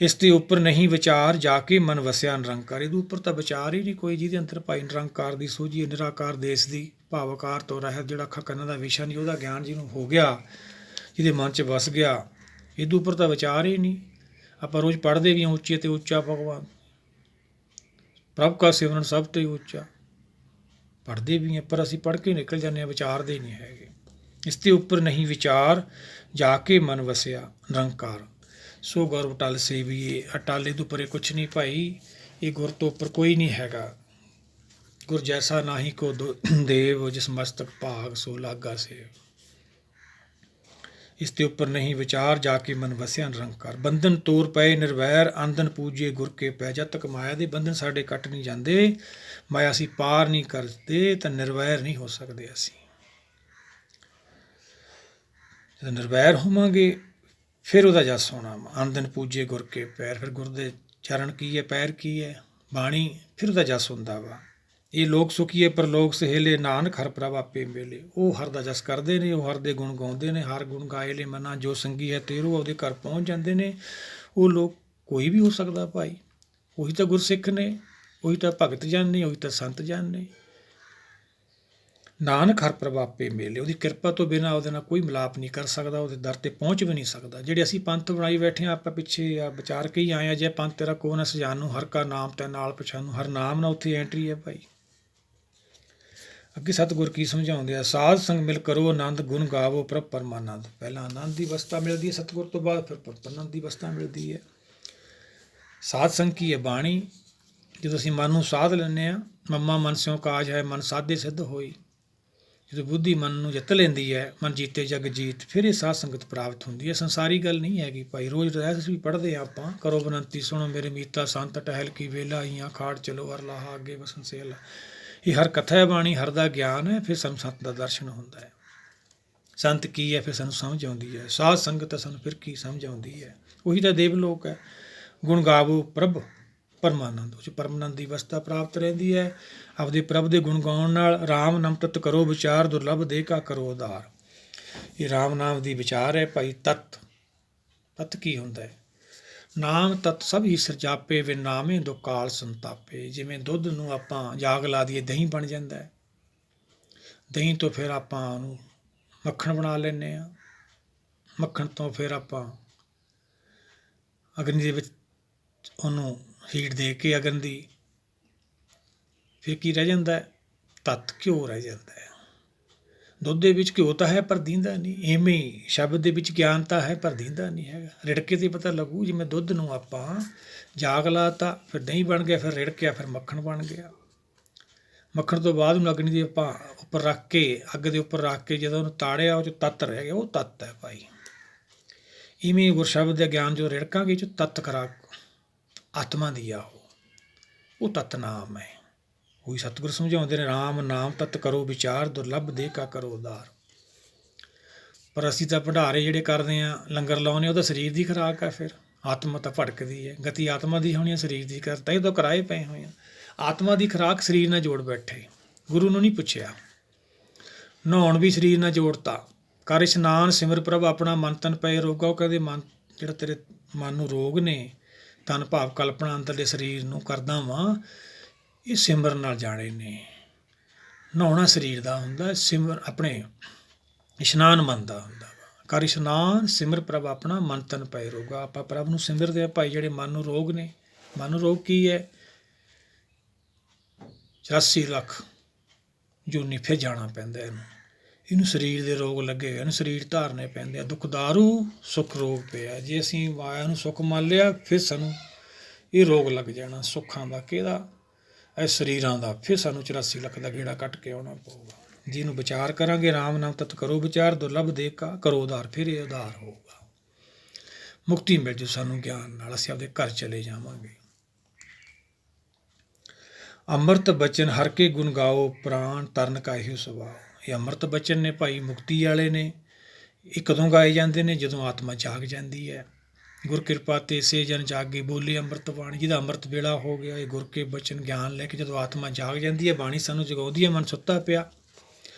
ਇਸ ਦੇ ਉੱਪਰ ਨਹੀਂ ਵਿਚਾਰ, ਜਾ ਕੇ ਮਨ ਵਸਿਆ ਨਿਰੰਕਾਰ। ਇਹਦੇ ਉੱਪਰ ਤਾਂ ਵਿਚਾਰ ਹੀ ਨਹੀਂ ਕੋਈ, ਜਿਹਦੇ ਅੰਦਰ ਭਾਈ ਨਿਰੰਕਾਰ ਦੀ ਸੋਝੀ, ਨਿਰਾਕਾਰ ਦੇਸ਼ ਦੀ, ਭਾਵਕਾਰ ਤੋਂ ਰਹਿਤ, ਜਿਹੜਾ ਅੱਖਾਂ ਕੰਨਾਂ ਦਾ ਵਿਸ਼ਾ ਨਹੀਂ, ਉਹਦਾ ਗਿਆਨ ਜਿਹਨੂੰ ਹੋ ਗਿਆ, ਜਿਹਦੇ ਮਨ 'ਚ ਵਸ ਗਿਆ, ਇਹਦੇ ਉੱਪਰ ਤਾਂ ਵਿਚਾਰ ਹੀ ਨਹੀਂ। ਆਪਾਂ ਰੋਜ਼ ਪੜ੍ਹਦੇ ਵੀ ਹਾਂ, ਉੱਚੇ ਤੇ ਉੱਚਾ ਭਗਵਾਨ, ਪ੍ਰਭ ਕਾ ਸਿਮਰਨ ਸਭ ਤੋਂ ਹੀ ਉੱਚਾ। ਪੜ੍ਹਦੇ ਵੀ ਹਾਂ, ਪਰ ਅਸੀਂ ਪੜ੍ਹ ਕੇ ਨਿਕਲ ਜਾਂਦੇ ਹਾਂ, ਵਿਚਾਰਦੇ ਨਹੀਂ ਹੈਗੇ। ਇਸ ਦੇ ਉੱਪਰ ਨਹੀਂ ਵਿਚਾਰ, ਜਾ ਕੇ ਮਨ ਵਸਿਆ ਨਿਰੰਕਾਰ। ਸੋ ਗੁਰ ਅਟਲ ਸੇਵੀਏ। ਅਟਲ ਤੋਂ ਪਰੇ ਕੁਛ ਨਹੀਂ ਭਾਈ। ਇਹ ਗੁਰ ਤੋਂ ਉੱਪਰ ਕੋਈ ਨਹੀਂ ਹੈਗਾ। ਗੁਰ ਜੈਸਾ ਨਾਹੀ ਕੋ ਦੇਵ, ਜਿਸ ਮਸਤਕ ਭਾਗ ਸੋ ਲਾਗਾ ਸੇਵ। ਇਸ ਦੇ ਉੱਪਰ ਨਹੀਂ ਵਿਚਾਰ, ਜਾ ਕੇ ਮਨ ਵਸਿਆ ਨਿਰੰਕਾਰ। ਬੰਧਨ ਤੋਰ ਪਏ ਨਿਰਵੈਰ, ਆਂਦਨ ਪੂਜੇ ਗੁਰ ਕੇ ਪੈ। ਜਦ ਤੱਕ ਮਾਇਆ ਦੇ ਬੰਧਨ ਸਾਡੇ ਕੱਟ ਨਹੀਂ ਜਾਂਦੇ, ਮਾਇਆ ਅਸੀਂ ਪਾਰ ਨਹੀਂ ਕਰਦੇ, ਤਾਂ ਨਿਰਵੈਰ ਨਹੀਂ ਹੋ ਸਕਦੇ ਅਸੀਂ। ਜਦੋਂ ਨਿਰਵੈਰ ਹੋਵਾਂਗੇ, ਫਿਰ ਉਹਦਾ ਜਸ ਹੋਣਾ। ਆਂਦਨ ਪੂਜੇ ਗੁਰ ਕੇ ਪੈਰ। ਫਿਰ ਗੁਰ ਦੇ ਚਰਨ ਕੀ ਹੈ, ਪੈਰ ਕੀ ਹੈ, ਬਾਣੀ, ਫਿਰ ਉਹਦਾ ਜਸ ਹੁੰਦਾ ਵਾ। ਇਹ ਲੋਕ ਸੁਖੀਏ ਪਰਲੋਕ ਸਹੇਲੇ, ਨਾਨਕ ਹਰ ਪ੍ਰਭ ਆਪੇ ਮੇਲੇ। ਉਹ ਹਰ ਦਾ ਜਸ ਕਰਦੇ ਨੇ, ਉਹ ਹਰ ਦੇ ਗੁਣ ਗਾਉਂਦੇ ਨੇ। ਹਰ ਗੁਣ ਗਾਏ ਲੈ ਮਨਾ, ਜੋ ਸੰਗੀ ਹੈ ਤੇਰੂ, ਉਹਦੇ ਘਰ ਪਹੁੰਚ ਜਾਂਦੇ ਨੇ। ਉਹ ਲੋਕ ਕੋਈ ਵੀ ਹੋ ਸਕਦਾ ਭਾਈ। ਉਹੀ ਤਾਂ ਗੁਰਸਿੱਖ ਨੇ, ਉਹੀ ਤਾਂ ਭਗਤ ਜਨ ਨੇ, ਉਹੀ ਤਾਂ ਸੰਤ ਜਨ ਨੇ। ਨਾਨਕ ਹਰ ਪ੍ਰਭ ਆਪੇ ਮੇਲੇ। ਉਹਦੀ ਕਿਰਪਾ ਤੋਂ ਬਿਨਾਂ ਉਹਦੇ ਨਾਲ ਕੋਈ ਮਿਲਾਪ ਨਹੀਂ ਕਰ ਸਕਦਾ, ਉਹਦੇ ਦਰ 'ਤੇ ਪਹੁੰਚ ਵੀ ਨਹੀਂ ਸਕਦਾ। ਜਿਹੜੇ ਅਸੀਂ ਪੰਥ ਬਣਾਈ ਬੈਠੇ ਹਾਂ, ਆਪਾਂ ਪਿੱਛੇ ਆ ਵਿਚਾਰ ਕੇ ਹੀ ਆਏ ਹਾਂ, ਜੇ ਪੰਥ ਤੇਰਾ ਕੋ ਨਾ ਸਜਾਨੂੰ, ਹਰ ਕਾ ਨਾਮ ਤੈ ਨਾਲ ਪਛਾਨੂੰ। ਹਰ ਨਾਮ ਨਾਲ ਉੱਥੇ ਐਂਟਰੀ ਹੈ ਭਾਈ। ਅੱਗੇ ਸਤਿਗੁਰ ਕੀ ਸਮਝਾਉਂਦੇ ਆ? ਸਾਧ ਸੰਗ ਮਿਲ ਕਰੋ ਆਨੰਦ, ਗੁਣ ਗਾਵੋ ਪ੍ਰਭ ਪਰਮਾਨੰਦ। ਪਹਿਲਾਂ ਆਨੰਦ ਦੀ ਅਵਸਥਾ ਮਿਲਦੀ ਹੈ ਸਤਿਗੁਰ ਤੋਂ ਬਾਅਦ, ਫਿਰ ਪਰਮਾਨੰਦ ਦੀ ਅਵਸਥਾ ਮਿਲਦੀ ਹੈ। ਸਾਧ ਸੰਗ ਕੀ ਹੈ? ਬਾਣੀ। ਜਦੋਂ ਅਸੀਂ ਮਨ ਨੂੰ ਸਾਧ ਲੈਂਦੇ ਹਾਂ, ਮੰਮਾ ਮਨ ਸਿਉ ਕਾਜ ਹੈ, ਮਨ ਸਾਧੇ ਸਿੱਧ ਹੋਈ। ਜਦੋਂ ਬੁੱਧੀ ਮਨ ਨੂੰ ਜਿੱਤ ਲੈਂਦੀ ਹੈ, ਮਨ ਜੀਤੇ ਜਗ ਜੀਤ, ਫਿਰ ਇਹ ਸਾਧ ਸੰਗਤ ਪ੍ਰਾਪਤ ਹੁੰਦੀ ਹੈ। ਸੰਸਾਰੀ ਗੱਲ ਨਹੀਂ ਹੈਗੀ ਭਾਈ। ਰੋਜ਼ ਰਹਿਸ ਵੀ ਪੜ੍ਹਦੇ ਹਾਂ ਆਪਾਂ, ਕਰੋ ਬਨੰਤੀ ਸੁਣੋ ਮੇਰੇ ਮੀਤਾ, ਸੰਤ ਟਹਿਲ ਕੀ ਵੇਲਾ, ਈਆਂ ਖਾੜ ਚਲੋ ਅਰ ਲਾਹਾ, ਅੱਗੇ ਵਸਨ ਸੇਲਾ। ਇਹ ਹਰ ਕਥਾ ਹੈ ਬਾਣੀ, ਹਰ ਦਾ ਗਿਆਨ ਹੈ। ਫਿਰ ਸਾਨੂੰ ਸੰਤ ਦਾ ਦਰਸ਼ਨ ਹੁੰਦਾ ਹੈ। ਸੰਤ ਕੀ ਹੈ, ਫਿਰ ਸਾਨੂੰ ਸਮਝ ਆਉਂਦੀ ਹੈ। ਸਾਧ ਸੰਗਤ ਸਾਨੂੰ ਫਿਰ ਕੀ ਸਮਝ ਆਉਂਦੀ ਹੈ? ਉਹੀ ਤਾਂ ਦੇਵ ਲੋਕ ਹੈ। ਗੁਣ ਗਾਵੋ ਪ੍ਰਭ ਪਰਮਾਨੰਦ। ਉਹ 'ਚ ਪਰਮਾਨੰਦ ਦੀ ਅਵਸਥਾ ਪ੍ਰਾਪਤ ਰਹਿੰਦੀ ਹੈ। ਆਪਦੇ ਪ੍ਰਭ ਦੇ ਗੁਣ ਗਾਉਣ ਨਾਲ। ਰਾਮ ਨਾਮ ਤਤ ਕਰੋ ਵਿਚਾਰ, ਦੁਰਲਭ ਦੇ ਕਾ ਕਰੋ ਉਧਾਰ। ਇਹ ਰਾਮ ਨਾਮ ਦੀ ਵਿਚਾਰ ਹੈ ਭਾਈ। ਤਤ, ਤਤ ਕੀ ਹੁੰਦਾ ਹੈ? ਨਾਮ ਤਤ ਸਭ ਹੀ ਸਿਰਜਾਪੇ, ਵੇ ਨਾਮੇ ਦੋ ਕਾਲ ਸੰਤਾਪੇ। ਜਿਵੇਂ ਦੁੱਧ ਨੂੰ ਆਪਾਂ ਜਾਗ ਲਾ ਦਈਏ, ਦਹੀਂ ਬਣ ਜਾਂਦਾ ਹੈ। ਦਹੀਂ ਤੋਂ ਫਿਰ ਆਪਾਂ ਉਹਨੂੰ ਮੱਖਣ ਬਣਾ ਲੈਂਦੇ ਹਾਂ। ਮੱਖਣ ਤੋਂ ਫਿਰ ਆਪਾਂ ਅਗਨੀ ਦੇ ਵਿੱਚ ਉਹਨੂੰ ਹੀਟ ਦੇ ਕੇ ਅਗਨ ਦੀ, ਫਿਰ ਕੀ ਰਹਿ ਜਾਂਦਾ ਹੈ? ਤੱਤ ਘਿਓ ਰਹਿ ਜਾਂਦਾ ਹੈ। ਦੁੱਧ ਦੇ ਵਿੱਚ ਘਿਓ ਤਾਂ ਹੈ ਪਰ ਦੀਂਦਾ ਨਹੀਂ, ਇਵੇਂ ਹੀ ਸ਼ਬਦ ਦੇ ਵਿੱਚ ਗਿਆਨ ਤਾਂ ਹੈ ਪਰ ਦੀਂਦਾ ਨਹੀਂ ਹੈਗਾ। ਰਿੜਕੇ 'ਤੇ ਪਤਾ ਲੱਗੂ। ਜਿਵੇਂ ਦੁੱਧ ਨੂੰ ਆਪਾਂ ਜਾਗ ਲਾਤਾ, ਫਿਰ ਦਹੀਂ ਬਣ ਗਿਆ, ਫਿਰ ਰਿੜਕਿਆ, ਫਿਰ ਮੱਖਣ ਬਣ ਗਿਆ। ਮੱਖਣ ਤੋਂ ਬਾਅਦ ਉਹਨੂੰ ਅਗਨੀ ਦੇ ਆਪਾਂ ਉੱਪਰ ਰੱਖ ਕੇ, ਅੱਗ ਦੇ ਉੱਪਰ ਰੱਖ ਕੇ ਜਦੋਂ ਉਹਨੂੰ ਤਾੜਿਆ, ਉਹ 'ਚ ਤੱਤ ਰਹਿ ਗਿਆ, ਉਹ ਤੱਤ ਹੈ ਭਾਈ। ਇਵੇਂ ਗੁਰਸ਼ਬਦ ਦਾ ਗਿਆਨ ਜੋ ਰਿੜਕਾਂਗੇ, 'ਚ ਤੱਤ ਖੁਰਾਕ ਆਤਮਾ ਦੀ ਆ, ਉਹ ਤੱਤ ਨਾਮ ਹੈ। ਉਹੀ ਸਤਿਗੁਰ ਸਮਝਾਉਂਦੇ ਨੇ, ਰਾਮ ਨਾਮ ਤਤ ਕਰੋ ਵਿਚਾਰ, ਦੁਰਲੱਭ ਦੇ ਕਾ ਕਰੋ ਉਦਾਰ। ਪਰ ਅਸੀਂ ਤਾਂ ਭੰਡਾਰੇ ਜਿਹੜੇ ਕਰਦੇ ਹਾਂ, ਲੰਗਰ ਲਾਉਂਦੇ, ਉਹ ਤਾਂ ਸਰੀਰ ਦੀ ਖੁਰਾਕ ਹੈ। ਫਿਰ ਆਤਮਾ ਤਾਂ ਭਟਕਦੀ ਹੈ, ਗਤੀ ਆਤਮਾ ਦੀ ਹੋਣੀ ਹੈ, ਸਰੀਰ ਦੀ ਕਰ ਤਾਂ ਇਹ ਤਾਂ ਕਿਰਾਏ ਪਏ ਹੋਏ ਆ। ਆਤਮਾ ਦੀ ਖੁਰਾਕ ਸਰੀਰ ਨਾਲ ਜੋੜ ਬੈਠੇ। ਗੁਰੂ ਨੂੰ ਨਹੀਂ ਪੁੱਛਿਆ। ਨਹਾਉਣ ਵੀ ਸਰੀਰ ਨਾਲ ਜੋੜਤਾ। ਕਰ ਇਸ਼ਨਾਨ ਸਿਮਰ ਪ੍ਰਭ ਆਪਣਾ, ਮਨ ਤਨ ਪਏ ਰੋਗਾ। ਉਹ ਕਹਿੰਦੇ ਮਨ, ਜਿਹੜਾ ਤੇਰੇ ਮਨ ਨੂੰ ਰੋਗ ਨੇ, ਤਨ ਭਾਵ ਕਲਪਨਾ ਅੰਦਰਲੇ ਸਰੀਰ ਨੂੰ ਕਰਦਾ ਵਾਂ, ਇਹ ਸਿਮਰਨ ਨਾਲ ਜਾਣੇ ਨੇ। ਨਹਾਉਣਾ ਸਰੀਰ ਦਾ ਹੁੰਦਾ, ਸਿਮਰ ਆਪਣੇ ਇਸ਼ਨਾਨ ਮਨ ਦਾ ਹੁੰਦਾ ਵਾ। ਕਰ ਇਸ਼ਨਾਨ ਸਿਮਰ ਪ੍ਰਭ ਆਪਣਾ, ਮਨ ਤਨ ਪਏ ਰੋਗਾ। ਆਪਾਂ ਪ੍ਰਭ ਨੂੰ ਸਿਮਰਦੇ ਆ ਭਾਈ, ਜਿਹੜੇ ਮਨ ਨੂੰ ਰੋਗ ਨੇ। ਮਨ ਨੂੰ ਰੋਗ ਕੀ ਹੈ? 84 ਲੱਖ ਜੂਨੀ ਫਿਰ ਜਾਣਾ ਪੈਂਦਾ ਇਹਨੂੰ ਸਰੀਰ ਦੇ ਰੋਗ ਲੱਗੇ ਹੋਏ, ਇਹਨੂੰ ਸਰੀਰ ਧਾਰਨੇ ਪੈਂਦੇ ਆ। ਦੁੱਖ ਦਾਰੂ ਸੁੱਖ ਰੋਗ ਪਿਆ। ਜੇ ਅਸੀਂ ਮਾਇਆ ਨੂੰ ਸੁੱਖ ਮੰਨ ਲਿਆ, ਫਿਰ ਸਾਨੂੰ ਇਹ ਰੋਗ ਲੱਗ ਜਾਣਾ ਸੁੱਖਾਂ ਦਾ। ਕਿਹਦਾ? ਇਹ ਸਰੀਰਾਂ ਦਾ। ਫਿਰ ਸਾਨੂੰ 84 ਲੱਖ ਦਾ ਗੇੜਾ ਕੱਟ ਕੇ ਆਉਣਾ ਪਊਗਾ। ਜਿਹਨੂੰ ਵਿਚਾਰ ਕਰਾਂਗੇ, ਰਾਮ ਨਾਮ ਤਤ ਕਰੋ ਵਿਚਾਰ, ਦੁਰਲੱਭ ਦੇ ਕਾ ਕਰੋ ਉਧਾਰ। ਫਿਰ ਇਹ ਉਧਾਰ ਹੋਊਗਾ, ਮੁਕਤੀ ਮਿਲ ਜੂ ਸਾਨੂੰ ਗਿਆਨ ਨਾਲ। ਅਸੀਂ ਆਪਦੇ ਘਰ ਚਲੇ ਜਾਵਾਂਗੇ। ਅੰਮ੍ਰਿਤ ਬਚਨ ਹਰ ਕੇ ਗੁਣ ਗਾਓ, ਪ੍ਰਾਣ ਤਰਨ ਕਾ ਇਹੋ ਸੁਭਾਅ। ਇਹ ਅੰਮ੍ਰਿਤ ਬਚਨ ਨੇ ਭਾਈ, ਮੁਕਤੀ ਵਾਲੇ ਨੇ। ਇਹ ਕਦੋਂ ਗਾਏ ਜਾਂਦੇ ਨੇ? ਜਦੋਂ ਆਤਮਾ ਜਾਗ ਜਾਂਦੀ ਹੈ। ਗੁਰ ਕਿਰਪਾ ਤੇ ਸੇ ਜਨ ਜਾਗੇ, ਬੋਲੇ ਅੰਮ੍ਰਿਤ ਬਾਣੀ। ਜਿਹਦਾ ਅੰਮ੍ਰਿਤ ਵੇਲਾ ਹੋ ਗਿਆ, ਇਹ ਗੁਰ ਕੇ ਬਚਨ ਗਿਆਨ ਲੈ ਕੇ ਜਦੋਂ ਆਤਮਾ ਜਾਗ ਜਾਂਦੀ ਹੈ, ਬਾਣੀ ਸਾਨੂੰ ਜਗਾਉਂਦੀ ਹੈ। ਮਨ ਸੁੱਤਾ ਪਿਆ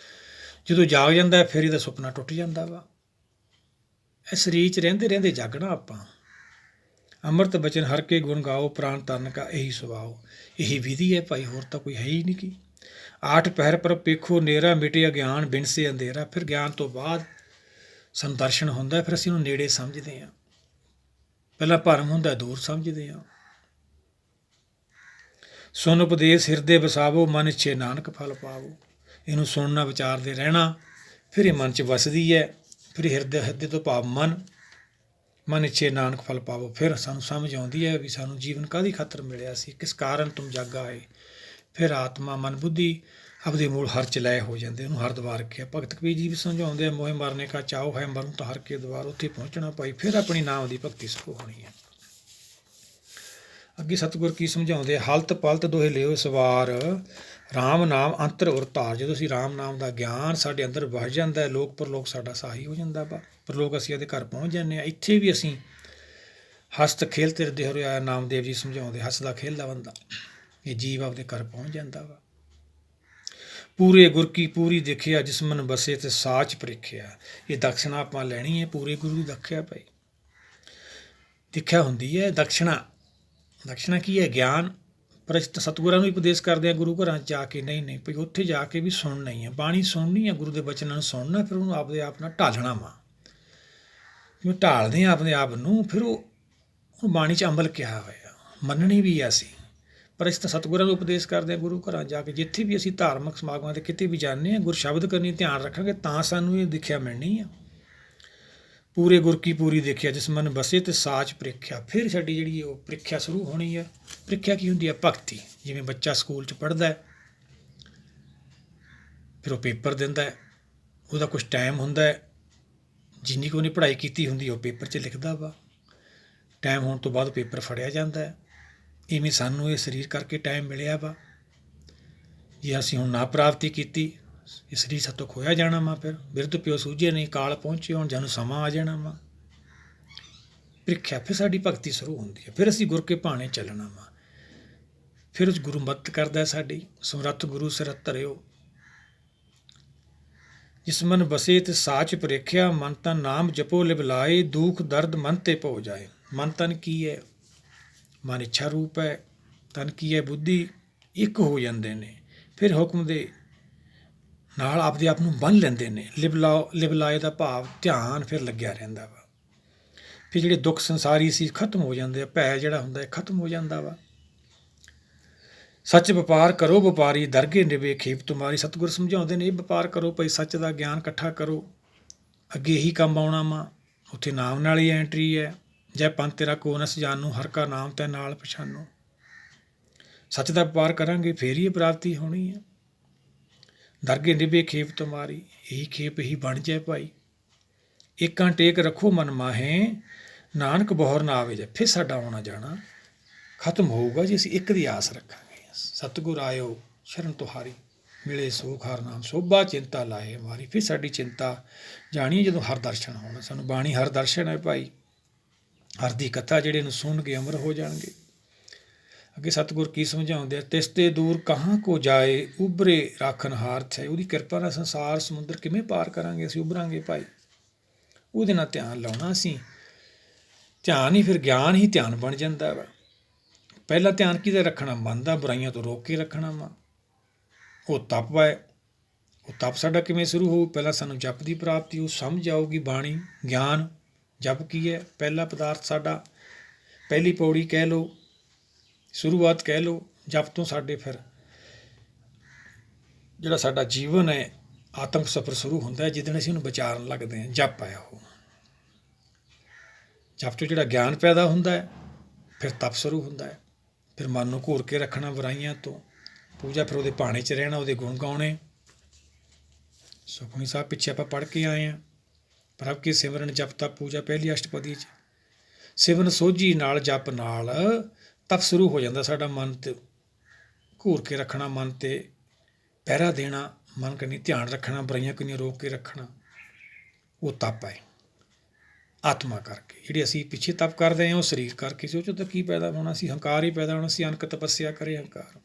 ਜਦੋਂ ਜਾਗ ਜਾਂਦਾ, ਫਿਰ ਇਹਦਾ ਸੁਪਨਾ ਟੁੱਟ ਜਾਂਦਾ ਵਾ। ਇਹ ਸਰੀਰ 'ਚ ਰਹਿੰਦੇ ਰਹਿੰਦੇ ਜਾਗਣਾ ਆਪਾਂ। ਅੰਮ੍ਰਿਤ ਬਚਨ ਹਰ ਕੇ ਗੁਣ ਗਾਓ, ਪ੍ਰਾਣ ਤਰਨ ਕਾ ਇਹੀ ਸੁਭਾਓ। ਇਹੀ ਵਿਧੀ ਹੈ ਭਾਈ, ਹੋਰ ਤਾਂ ਕੋਈ ਹੈ ਹੀ ਨਹੀਂ। ਕੀ ਆਠ ਪਹਿਰ ਪਰ ਪੇਖੋ ਨੇਰਾ, ਮਿਟੇ ਅਗਿਆਨ ਬਿਨ ਸੇ ਅੰਧੇਰਾ। ਫਿਰ ਗਿਆਨ ਤੋਂ ਬਾਅਦ ਸਾਨੂੰ ਦਰਸ਼ਨ ਹੁੰਦਾ, ਫਿਰ ਅਸੀਂ ਉਹਨੂੰ ਨੇੜੇ ਸਮਝਦੇ ਹਾਂ। ਪਹਿਲਾਂ ਭਰਮ ਹੁੰਦਾ, ਦੂਰ ਸਮਝਦੇ ਹਾਂ। ਸੁਨ ਉਪਦੇਸ਼ ਹਿਰਦੇ ਵਸਾਵੋ, ਮਨ ਇੱਛੇ ਨਾਨਕ ਫਲ ਪਾਵੋ। ਇਹਨੂੰ ਸੁਣਨਾ, ਵਿਚਾਰਦੇ ਰਹਿਣਾ, ਫਿਰ ਇਹ ਮਨ 'ਚ ਵਸਦੀ ਹੈ। ਫਿਰ ਹਿਰਦੇ ਤੋਂ ਭਾਵ ਮਨ ਇੱਛੇ ਨਾਨਕ ਫਲ ਪਾਵੋ। ਫਿਰ ਸਾਨੂੰ ਸਮਝ ਆਉਂਦੀ ਹੈ ਵੀ ਸਾਨੂੰ ਜੀਵਨ ਕਾਹਦੀ ਖਾਤਰ ਮਿਲਿਆ ਸੀ, ਕਿਸ ਕਾਰਨ ਤੁਮ ਜਾਗਾ ਹੈ। ਫਿਰ ਆਤਮਾ ਮਨ ਬੁੱਧੀ ਆਪਦੇ ਮੂਲ ਹਰ 'ਚ ਲੈ ਹੋ ਜਾਂਦੇ। ਉਹਨੂੰ ਹਰਦੁਆਰ ਰੱਖਿਆ। ਭਗਤ ਕਬੀਰ ਜੀ ਵੀ ਸਮਝਾਉਂਦੇ ਆ, ਮੋਹਿ ਮਰਨੇ ਕਾ ਚਾਓ ਹੈ, ਮਰਨ ਤਾਂ ਹਰ ਕੇ ਦੁਆਰ। ਉੱਥੇ ਪਹੁੰਚਣਾ ਭਾਈ, ਫਿਰ ਆਪਣੀ ਨਾਮ ਦੀ ਭਗਤੀ ਸ਼ੁਰੂ ਹੋਣੀ ਹੈ। ਅੱਗੇ ਸਤਿਗੁਰ ਕੀ ਸਮਝਾਉਂਦੇ ਆ? ਹਲਤ ਪਲਤ ਦੋਹੇ ਲਿਓ ਸਵਾਰ, ਰਾਮ ਨਾਮ ਅੰਤਰ ਔਰ ਧਾਰ। ਜਦੋਂ ਅਸੀਂ ਰਾਮ ਨਾਮ ਦਾ ਗਿਆਨ ਸਾਡੇ ਅੰਦਰ ਵਸ ਜਾਂਦਾ, ਲੋਕ ਪਰਲੋਕ ਸਾਡਾ ਸਾਹੀ ਹੋ ਜਾਂਦਾ ਵਾ। ਪਰਲੋਕ ਅਸੀਂ ਇਹਦੇ ਘਰ ਪਹੁੰਚ ਜਾਂਦੇ ਹਾਂ। ਇੱਥੇ ਵੀ ਅਸੀਂ ਹਸਤ ਖੇਲ ਤੇ ਦੇਹ ਹੋਇਆ, ਨਾਮਦੇਵ ਜੀ ਸਮਝਾਉਂਦੇ, ਹੱਸਦਾ ਖੇਲਦਾ ਬੰਦਾ ਇਹ ਜੀਵ ਆਪਦੇ ਘਰ ਪਹੁੰਚ ਜਾਂਦਾ ਵਾ। ਪੂਰੇ ਗੁਰ ਕੀ ਪੂਰੀ ਦੇਖਿਆ, ਜਿਸ ਮਨ ਬਸੇ ਤੇ ਸਾਚ ਪ੍ਰੀਖਿਆ। ਇਹ ਦਕਸ਼ਨਾ ਆਪਾਂ ਲੈਣੀ ਹੈ, ਪੂਰੇ ਗੁਰੂ ਦੀ ਦੇਖਿਆ ਭਾਈ। ਦੇਖਿਆ ਹੁੰਦੀ ਹੈ ਦਕਸ਼ਨਾ। ਦਕਸ਼ਨਾ ਕੀ ਹੈ? ਗਿਆਨ। ਪਰ ਅਸੀਂ ਤਾਂ ਸਤਿਗੁਰਾਂ ਨੂੰ ਵੀ ਉਪਦੇਸ਼ ਕਰਦੇ ਹਾਂ ਗੁਰੂ ਘਰਾਂ 'ਚ ਜਾ ਕੇ, ਨਹੀਂ ਭਈ ਉੱਥੇ ਜਾ ਕੇ ਵੀ ਸੁਣਨਾ ਹੀ ਹੈ, ਬਾਣੀ ਸੁਣਨੀ ਹੈ, ਗੁਰੂ ਦੇ ਬਚਨਾਂ ਨੂੰ ਸੁਣਨਾ। ਫਿਰ ਉਹਨੂੰ ਆਪਦੇ ਆਪ ਨਾਲ ਢਾਲਣਾ ਵਾ। ਜਿਵੇਂ ਢਾਲਦੇ ਹਾਂ ਆਪਣੇ ਆਪ ਨੂੰ, ਫਿਰ ਉਹ ਬਾਣੀ 'ਚ ਅਮਲ ਕਿਹਾ ਹੋਇਆ, ਮੰਨਣੀ ਵੀ ਹੈ ਅਸੀਂ। ਪਰ ਅਸੀਂ ਤਾਂ ਸਤਿਗੁਰਾਂ ਨੂੰ ਉਪਦੇਸ਼ ਕਰਦੇ ਹਾਂ ਗੁਰੂ ਘਰਾਂ ਜਾ ਕੇ। ਜਿੱਥੇ ਵੀ ਅਸੀਂ ਧਾਰਮਿਕ ਸਮਾਗਮਾਂ 'ਤੇ ਕਿਤੇ ਵੀ ਜਾਂਦੇ ਹਾਂ, ਗੁਰ ਸ਼ਬਦ ਕਰਨੀ ਧਿਆਨ ਰੱਖਾਂਗੇ, ਤਾਂ ਸਾਨੂੰ ਇਹ ਦੇਖਿਆ ਮਿਲਣੀ ਆ। ਪੂਰੇ ਗੁਰ ਕੀ ਪੂਰੀ ਦੇਖਿਆ, ਜਿਸ ਮਨ ਬਸੇ ਤੇ ਸਾਚ ਪ੍ਰੀਖਿਆ। ਫਿਰ ਸਾਡੀ ਜਿਹੜੀ ਉਹ ਪ੍ਰੀਖਿਆ ਸ਼ੁਰੂ ਹੋਣੀ ਹੈ। ਪ੍ਰੀਖਿਆ ਕੀ ਹੁੰਦੀ ਹੈ? ਭਗਤੀ। ਜਿਵੇਂ ਬੱਚਾ ਸਕੂਲ 'ਚ ਪੜ੍ਹਦਾ, ਫਿਰ ਉਹ ਪੇਪਰ ਦਿੰਦਾ, ਉਹਦਾ ਕੁਛ ਟਾਈਮ ਹੁੰਦਾ, ਜਿੰਨੀ ਕੁ ਉਹਨੇ ਪੜ੍ਹਾਈ ਕੀਤੀ ਹੁੰਦੀ ਉਹ ਪੇਪਰ 'ਚ ਲਿਖਦਾ ਵਾ। ਟਾਈਮ ਹੋਣ ਤੋਂ ਬਾਅਦ ਪੇਪਰ ਫੜਿਆ ਜਾਂਦਾ। ਇਵੇਂ ਸਾਨੂੰ ਇਹ ਸਰੀਰ ਕਰਕੇ ਟਾਈਮ ਮਿਲਿਆ ਵਾ। ਜੇ ਅਸੀਂ ਹੁਣ ਨਾ ਪ੍ਰਾਪਤੀ ਕੀਤੀ, ਇਹ ਸਰੀਰ ਸਾਤੋਂ ਖੋਇਆ ਜਾਣਾ ਵਾ। ਫਿਰ ਬਿਰਧ ਪਿਓ ਸੂਝੇ ਨਹੀਂ, ਕਾਲ ਪਹੁੰਚੇ ਹੁਣ, ਜਾਨੂੰ ਸਮਾਂ ਆ ਜਾਣਾ ਵਾ। ਪ੍ਰੀਖਿਆ। ਫਿਰ ਸਾਡੀ ਭਗਤੀ ਸ਼ੁਰੂ ਹੁੰਦੀ ਹੈ। ਫਿਰ ਅਸੀਂ ਗੁਰ ਕੇ ਭਾਣੇ ਚੱਲਣਾ ਵਾ। ਫਿਰ ਉਸ ਗੁਰੂ ਮਦਦ ਕਰਦਾ ਸਾਡੀ। ਸਮਰੱਥ ਗੁਰੂ ਸਿਰ ਧਰਿਓ, ਜਿਸ ਮਨ ਬਸੇ ਤੇ ਸਾਚ ਪ੍ਰੀਖਿਆ, ਮਨ ਤਨ ਨਾਮ ਜਪੋ ਲਿਵ ਲਾਏ, ਦੁੱਖ ਦਰਦ ਮਨ ਤੇ ਭੋ ਜਾਏ। ਮਨ ਤਨ ਕੀ ਹੈ? ਮਨ ਇੱਛਾ ਰੂਪ ਹੈ। ਤਨ ਕੀ ਹੈ? ਬੁੱਧੀ। ਇੱਕ ਹੋ ਜਾਂਦੇ ਨੇ, ਫਿਰ ਹੁਕਮ ਦੇ ਨਾਲ ਆਪਦੇ ਆਪ ਨੂੰ ਬੰਨ੍ਹ ਲੈਂਦੇ ਨੇ। ਲਿਵ ਲਾਏ ਦਾ ਭਾਵ ਧਿਆਨ ਫਿਰ ਲੱਗਿਆ ਰਹਿੰਦਾ ਵਾ। ਫਿਰ ਜਿਹੜੇ ਦੁੱਖ ਸੰਸਾਰੀ ਸੀ ਖਤਮ ਹੋ ਜਾਂਦੇ ਆ, ਭੈ ਜਿਹੜਾ ਹੁੰਦਾ ਖਤਮ ਹੋ ਜਾਂਦਾ ਵਾ। ਸੱਚ ਵਪਾਰ ਕਰੋ ਵਪਾਰੀ, ਦਰਗੇ ਨਿਵੇ ਖੇਪ ਤੁਮਾਰੀ। ਸਤਿਗੁਰ ਸਮਝਾਉਂਦੇ ਨੇ, ਇਹ ਵਪਾਰ ਕਰੋ ਭਾਈ, ਸੱਚ ਦਾ ਗਿਆਨ ਇਕੱਠਾ ਕਰੋ, ਅੱਗੇ ਇਹੀ ਕੰਮ ਆਉਣਾ ਵਾ। ਉੱਥੇ ਨਾਮ ਨਾਲ ਹੀ ਐਂਟਰੀ ਹੈ। ਜੈ ਪੰਥ ਤੇਰਾ ਕੋ ਨਸ ਜਾਨੂ, ਹਰ ਕਾ ਨਾਮ ਤੈ ਨਾਲ ਪਛਾਨੋ। ਸੱਚ ਦਾ ਵਪਾਰ ਕਰਾਂਗੇ ਫੇਰ ਹੀ ਪ੍ਰਾਪਤੀ ਹੋਣੀ ਹੈ। ਦਰਗੇ ਨਿਵੇ ਖੇਪ ਤੁਮਾਰੀ, ਇਹੀ ਖੇਪ ਇਹੀ ਬਣ ਜਾਏ ਭਾਈ। ਏਕਾਂ ਟੇਕ ਰੱਖੋ ਮਨ ਮਾਹੇ, ਨਾਨਕ ਬਹੁਰ ਨਾ ਆਵੇ। ਫਿਰ ਸਾਡਾ ਆਉਣਾ ਜਾਣਾ ਖਤਮ ਹੋਊਗਾ ਜੀ ਅਸੀਂ ਇੱਕ ਦੀ ਆਸ ਰੱਖਾਂਗੇ। ਸਤਿਗੁਰ ਆਇਓ ਸ਼ਰਨ ਤੁਹਾਰੀ, ਮਿਲੇ ਸੋਖ ਹਰ ਨਾਮ, ਸੋਭਾ ਚਿੰਤਾ ਲਾਏ ਹਮਾਰੀ। ਫਿਰ ਸਾਡੀ ਚਿੰਤਾ ਜਾਣੀ ਜਦੋਂ ਹਰ ਦਰਸ਼ਨ ਹੋਣਾ। ਸਾਨੂੰ ਬਾਣੀ ਹਰ ਦਰਸ਼ਨ ਹੈ ਭਾਈ। ਹਰ ਦੀ ਕਥਾ ਜਿਹੜੇ ਨੂੰ ਸੁਣਗੇ ਅਮਰ ਹੋ ਜਾਣਗੇ। ਅੱਗੇ ਸਤਿਗੁਰ ਕੀ ਸਮਝਾਉਂਦੇ ਆ, ਤਿਸ ਤੇ ਦੂਰ ਕਹਾਂ ਕੋ ਜਾਏ, ਉਭਰੇ ਰਾਖਣ ਹਾਰਥ ਹੈ। ਉਹਦੀ ਕਿਰਪਾ ਨਾਲ ਸੰਸਾਰ ਸਮੁੰਦਰ ਕਿਵੇਂ ਪਾਰ ਕਰਾਂਗੇ ਅਸੀਂ, ਉਭਰਾਂਗੇ ਭਾਈ। ਉਹਦੇ ਨਾਲ ਧਿਆਨ ਲਾਉਣਾ ਅਸੀਂ। ਧਿਆਨ ਹੀ ਫਿਰ ਗਿਆਨ ਹੀ ਧਿਆਨ ਬਣ ਜਾਂਦਾ ਵਾ। ਪਹਿਲਾ ਧਿਆਨ ਕਿਹਦਾ ਰੱਖਣਾ, ਮਨ ਦਾ, ਬੁਰਾਈਆਂ ਤੋਂ ਰੋਕ ਕੇ ਰੱਖਣਾ ਵਾ। ਉਹ ਤਪ ਹੈ। ਉਹ ਤਪ ਸਾਡਾ ਕਿਵੇਂ ਸ਼ੁਰੂ ਹੋਊ, ਪਹਿਲਾਂ ਸਾਨੂੰ ਜਪ ਦੀ ਪ੍ਰਾਪਤੀ ਉਹ ਸਮਝ ਆਊਗੀ, ਬਾਣੀ ਗਿਆਨ। ਜਪ ਕੀ ਹੈ, ਪਹਿਲਾ ਪਦਾਰਥ ਸਾਡਾ, ਪਹਿਲੀ ਪੌੜੀ ਕਹਿ ਲਓ, ਸ਼ੁਰੂਆਤ ਕਹਿ ਲਓ ਜਪ ਤੋਂ। ਸਾਡੇ ਫਿਰ ਜਿਹੜਾ ਸਾਡਾ ਜੀਵਨ ਹੈ ਆਤਮਕ ਸਫ਼ਰ ਸ਼ੁਰੂ ਹੁੰਦਾ ਹੈ, ਜਿੱਦਣ ਅਸੀਂ ਉਹਨੂੰ ਵਿਚਾਰਨ ਲੱਗਦੇ ਹਾਂ। ਜਪ ਹੈ ਉਹ। ਜਪ ਤੋਂ ਜਿਹੜਾ ਗਿਆਨ ਪੈਦਾ ਹੁੰਦਾ ਹੈ, ਫਿਰ ਤਪ ਸ਼ੁਰੂ ਹੁੰਦਾ ਹੈ। ਫਿਰ ਮਨ ਨੂੰ ਘੂਰ ਕੇ ਰੱਖਣਾ ਬੁਰਾਈਆਂ ਤੋਂ, ਪੂਜਾ, ਫਿਰ ਉਹਦੇ ਭਾਣੇ 'ਚ ਰਹਿਣਾ, ਉਹਦੇ ਗੁਣ ਗਾਉਣੇ। ਸੁਖਮਨੀ ਸਾਹਿਬ ਪਿੱਛੇ ਆਪਾਂ ਪੜ੍ਹ ਕੇ ਆਏ ਹਾਂ, ਪ੍ਰਭ ਕੀ ਸਿਮਰਨ ਜਪ ਤਪ ਪੂਜਾ, ਪਹਿਲੀ ਅਸ਼ਟਪਦੀ 'ਚ। ਸਿਮਰਨ ਸੋਝੀ ਨਾਲ, ਜਪ ਨਾਲ ਤਪ ਸ਼ੁਰੂ ਹੋ ਜਾਂਦਾ ਸਾਡਾ। ਮਨ 'ਤੇ ਘੂਰ ਕੇ ਰੱਖਣਾ, ਮਨ 'ਤੇ ਪਹਿਰਾ ਦੇਣਾ, ਮਨ ਕੰਨੀ ਧਿਆਨ ਰੱਖਣਾ, ਬੁਰਾਈਆਂ ਕੰਨੀ ਰੋਕ ਕੇ ਰੱਖਣਾ, ਉਹ ਤਪ ਹੈ। ਆਤਮਾ ਕਰਕੇ ਜਿਹੜੀ ਅਸੀਂ ਪਿੱਛੇ ਤਪ ਕਰਦੇ ਹਾਂ, ਉਹ ਸਰੀਰ ਕਰਕੇ ਸੀ। ਉਹ 'ਚੋਂ ਤਾਂ ਕੀ ਪੈਦਾ ਹੋਣਾ ਸੀ, ਹੰਕਾਰ ਹੀ ਪੈਦਾ ਹੋਣਾ ਸੀ। ਅਨਕ ਤਪੱਸਿਆ ਕਰੇ ਹੰਕਾਰ,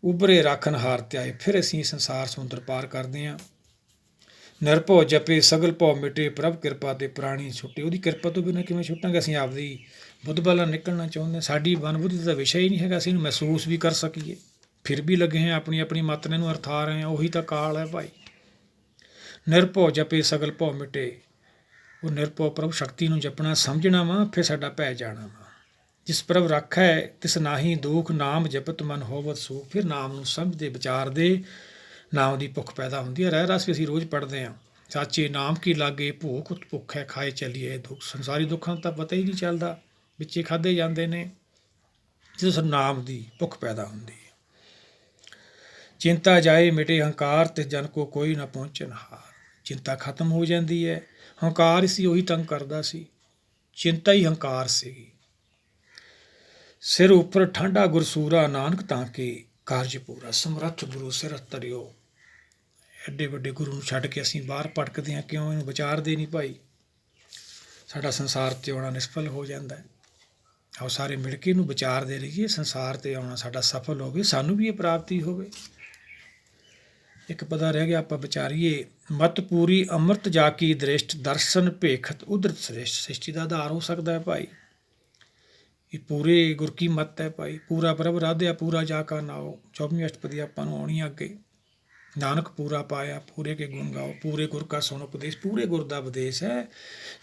ਉਭਰੇ ਰਾਖਣ ਹਾਰ ਤੇ ਆਏ। ਫਿਰ ਅਸੀਂ ਸੰਸਾਰ ਸਮੁੰਦਰ ਪਾਰ ਕਰਦੇ ਹਾਂ। ਨਿਰਭਉ ਜਪੇ ਸਗਲ ਭਉ ਮਿਟੇ, ਪ੍ਰਭ ਕਿਰਪਾ ਤੇ ਪ੍ਰਾਣੀ ਛੁੱਟੇ। ਉਹਦੀ ਕਿਰਪਾ ਤੋਂ ਬਿਨਾਂ ਕਿਵੇਂ ਛੁੱਟਾਂਗੇ ਅਸੀਂ, ਆਪਦੀ ਬੁੱਧ ਬਲਾਂ ਨਿਕਲਣਾ ਚਾਹੁੰਦੇ ਹਾਂ। ਸਾਡੀ ਮਨ ਬੁੱਧੀ ਦਾ ਵਿਸ਼ਾ ਹੀ ਨਹੀਂ ਹੈਗਾ, ਅਸੀਂ ਇਹਨੂੰ ਮਹਿਸੂਸ ਵੀ ਕਰ ਸਕੀਏ। ਫਿਰ ਵੀ ਲੱਗੇ ਹਾਂ ਆਪਣੀ ਆਪਣੀ ਮੱਤ ਨੇ ਇਹਨੂੰ ਅਰਥਾ ਰਹੇ ਹਾਂ। ਉਹੀ ਤਾਂ ਕਾਲ ਹੈ ਭਾਈ। ਨਿਰਭਉ ਜਪੇ ਸਗਲ ਭਉ ਮਿਟੇ, ਉਹ ਨਿਰਭਉ ਪ੍ਰਭੂ ਸ਼ਕਤੀ ਨੂੰ ਜਪਣਾ, ਸਮਝਣਾ ਵਾ। ਫਿਰ ਸਾਡਾ ਭੈ ਜਾਣਾ ਵਾ। ਜਿਸ ਪ੍ਰਭ ਰਾਖੈ ਤਿਸ ਨਾਹੀ ਦੁਖ, ਨਾਮ ਜਪਤ ਮਨ ਹੋਵਤ ਸੁਖ। ਫਿਰ ਨਾਮ ਨੂੰ ਸਮਝਦੇ ਵਿਚਾਰਦੇ ਨਾਮ ਦੀ ਭੁੱਖ ਪੈਦਾ ਹੁੰਦੀ ਹੈ। ਰਹਿ ਰਸ ਵੀ ਅਸੀਂ ਰੋਜ਼ ਪੜ੍ਹਦੇ ਹਾਂ, ਸਾਚੇ ਨਾਮ ਕੀ ਲਾਗੇ ਭੂਖ ਭੁੱਖ ਹੈ, ਖਾਏ ਚੱਲੀਏ ਦੁੱਖ। ਸੰਸਾਰੀ ਦੁੱਖਾਂ ਦਾ ਤਾਂ ਪਤਾ ਹੀ ਨਹੀਂ ਚੱਲਦਾ, ਵਿੱਚੇ ਖਾਧੇ ਜਾਂਦੇ ਨੇ। ਜਦੋਂ ਨਾਮ ਦੀ ਭੁੱਖ ਪੈਦਾ ਹੁੰਦੀ ਹੈ। ਚਿੰਤਾ ਜਾਏ ਮਿਟੇ ਹੰਕਾਰ, ਤਿਸ ਜਨ ਕੋ ਕੋਈ ਨਾ ਪਹੁੰਚਣ ਹਾਰ। ਚਿੰਤਾ ਖਤਮ ਹੋ ਜਾਂਦੀ ਹੈ। ਹੰਕਾਰ ਸੀ ਉਹੀ ਤੰਗ ਕਰਦਾ ਸੀ, ਚਿੰਤਾ ਹੀ ਹੰਕਾਰ ਸੀਗੀ। ਸਿਰ ਉੱਪਰ ਠਾਂਡਾ ਗੁਰਸੂਰਾ, ਨਾਨਕ ਤਾਂ ਕੇ ਕਾਰਜ ਪੂਰਾ। ਸਮਰੱਥ ਗੁਰੂ ਸਿਰ ਧਰਿਓ। ਐਡੇ ਵੱਡੇ ਗੁਰੂ ਨੂੰ ਛੱਡ ਕੇ ਅਸੀਂ ਬਾਹਰ ਭਟਕਦੇ ਹਾਂ ਕਿਉਂ, ਇਹਨੂੰ ਵਿਚਾਰਦੇ ਨਹੀਂ ਭਾਈ। ਸਾਡਾ ਸੰਸਾਰ 'ਤੇ ਆਉਣਾ ਨਿਸਫਲ ਹੋ ਜਾਂਦਾ ਹੈ। ਆਓ ਸਾਰੇ ਮਿਲ ਕੇ ਇਹਨੂੰ ਵਿਚਾਰਦੇ ਰਹੀਏ, ਸੰਸਾਰ 'ਤੇ ਆਉਣਾ ਸਾਡਾ ਸਫਲ ਹੋਵੇ, ਸਾਨੂੰ ਵੀ ਇਹ ਪ੍ਰਾਪਤੀ ਹੋਵੇ। ਇੱਕ ਪਤਾ ਰਹਿ ਗਿਆ, ਆਪਾਂ ਵਿਚਾਰੀਏ। ਮਤ ਪੂਰੀ ਅੰਮ੍ਰਿਤ ਜਾ ਕੀ ਦ੍ਰਿਸ਼ਟ, ਦਰਸ਼ਨ ਭੇਖਤ ਉਦਰਤ ਸ੍ਰੇਸ਼ਟ। ਸ੍ਰਿਸ਼ਟੀ ਦਾ ਆਧਾਰ ਹੋ ਸਕਦਾ ਹੈ ਭਾਈ ਇਹ ਪੂਰੇ ਗੁਰ ਕੀ ਮੱਤ ਹੈ ਭਾਈ। ਪੂਰਾ ਪ੍ਰਭ ਰਾਧਿਆ ਪੂਰਾ ਜਾ ਕਾ ਨਾਓ, 24ਵੀਂ ਅਸ਼ਟਪਦੀ ਆਪਾਂ ਨੂੰ ਆਉਣੀ ਅੱਗੇ। ਨਾਨਕ ਪੂਰਾ ਪਾਇਆ ਪੂਰੇ ਕੇ ਗੁਣ ਗਾਓ, ਪੂਰੇ ਗੁਰ ਕਾ ਸੁਣ ਉਪਦੇਸ਼। ਪੂਰੇ ਗੁਰ ਦਾ ਉਪਦੇਸ਼ ਹੈ,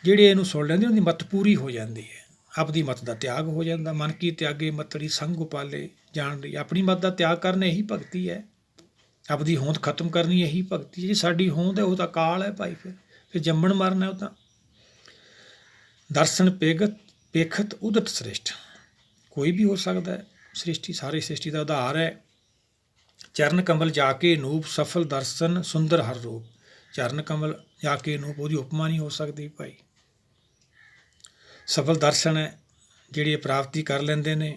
ਜਿਹੜੇ ਇਹਨੂੰ ਸੁਣ ਲੈਂਦੇ ਉਹਦੀ ਮੱਤ ਪੂਰੀ ਹੋ ਜਾਂਦੀ ਹੈ। ਆਪਦੀ ਮੱਤ ਦਾ ਤਿਆਗ ਹੋ ਜਾਂਦਾ। ਮਨ ਕੀ ਤਿਆਗੇ ਮਤੜੀ ਸੰਗ ਉਪਾਲੇ, ਜਾਣ ਲਈ ਆਪਣੀ ਮੱਤ ਦਾ ਤਿਆਗ ਕਰਨਾ ਇਹੀ ਭਗਤੀ ਹੈ। ਆਪਦੀ ਹੋਂਦ ਖਤਮ ਕਰਨੀ ਇਹੀ ਭਗਤੀ ਹੈ। ਜੀ ਸਾਡੀ ਹੋਂਦ ਹੈ ਉਹ ਤਾਂ ਕਾਲ ਹੈ ਭਾਈ। ਫਿਰ ਜੰਮਣ ਮਰਨਾ ਉਹ ਤਾਂ। ਦਰਸ਼ਨ ਪੇਖਤ ਉਦਤ ਸ੍ਰੇਸ਼ਟ, ਕੋਈ ਵੀ ਹੋ ਸਕਦਾ ਹੈ। ਸ੍ਰਿਸ਼ਟੀ ਸਾਰੀ ਸ੍ਰਿਸ਼ਟੀ ਦਾ ਆਧਾਰ ਹੈ। ਚਰਨ ਕਮਲ ਜਾ ਕੇ ਨੂਪ, ਸਫਲ ਦਰਸ਼ਨ ਸੁੰਦਰ ਹਰ ਰੂਪ। ਚਰਨ ਕਮਲ ਜਾ ਕੇ ਨੂਪ, ਉਹਦੀ ਉਪਮਾ ਨਹੀਂ ਹੋ ਸਕਦੀ ਭਾਈ। ਸਫਲ ਦਰਸ਼ਨ ਹੈ ਜਿਹੜੀ ਇਹ ਪ੍ਰਾਪਤੀ ਕਰ ਲੈਂਦੇ ਨੇ।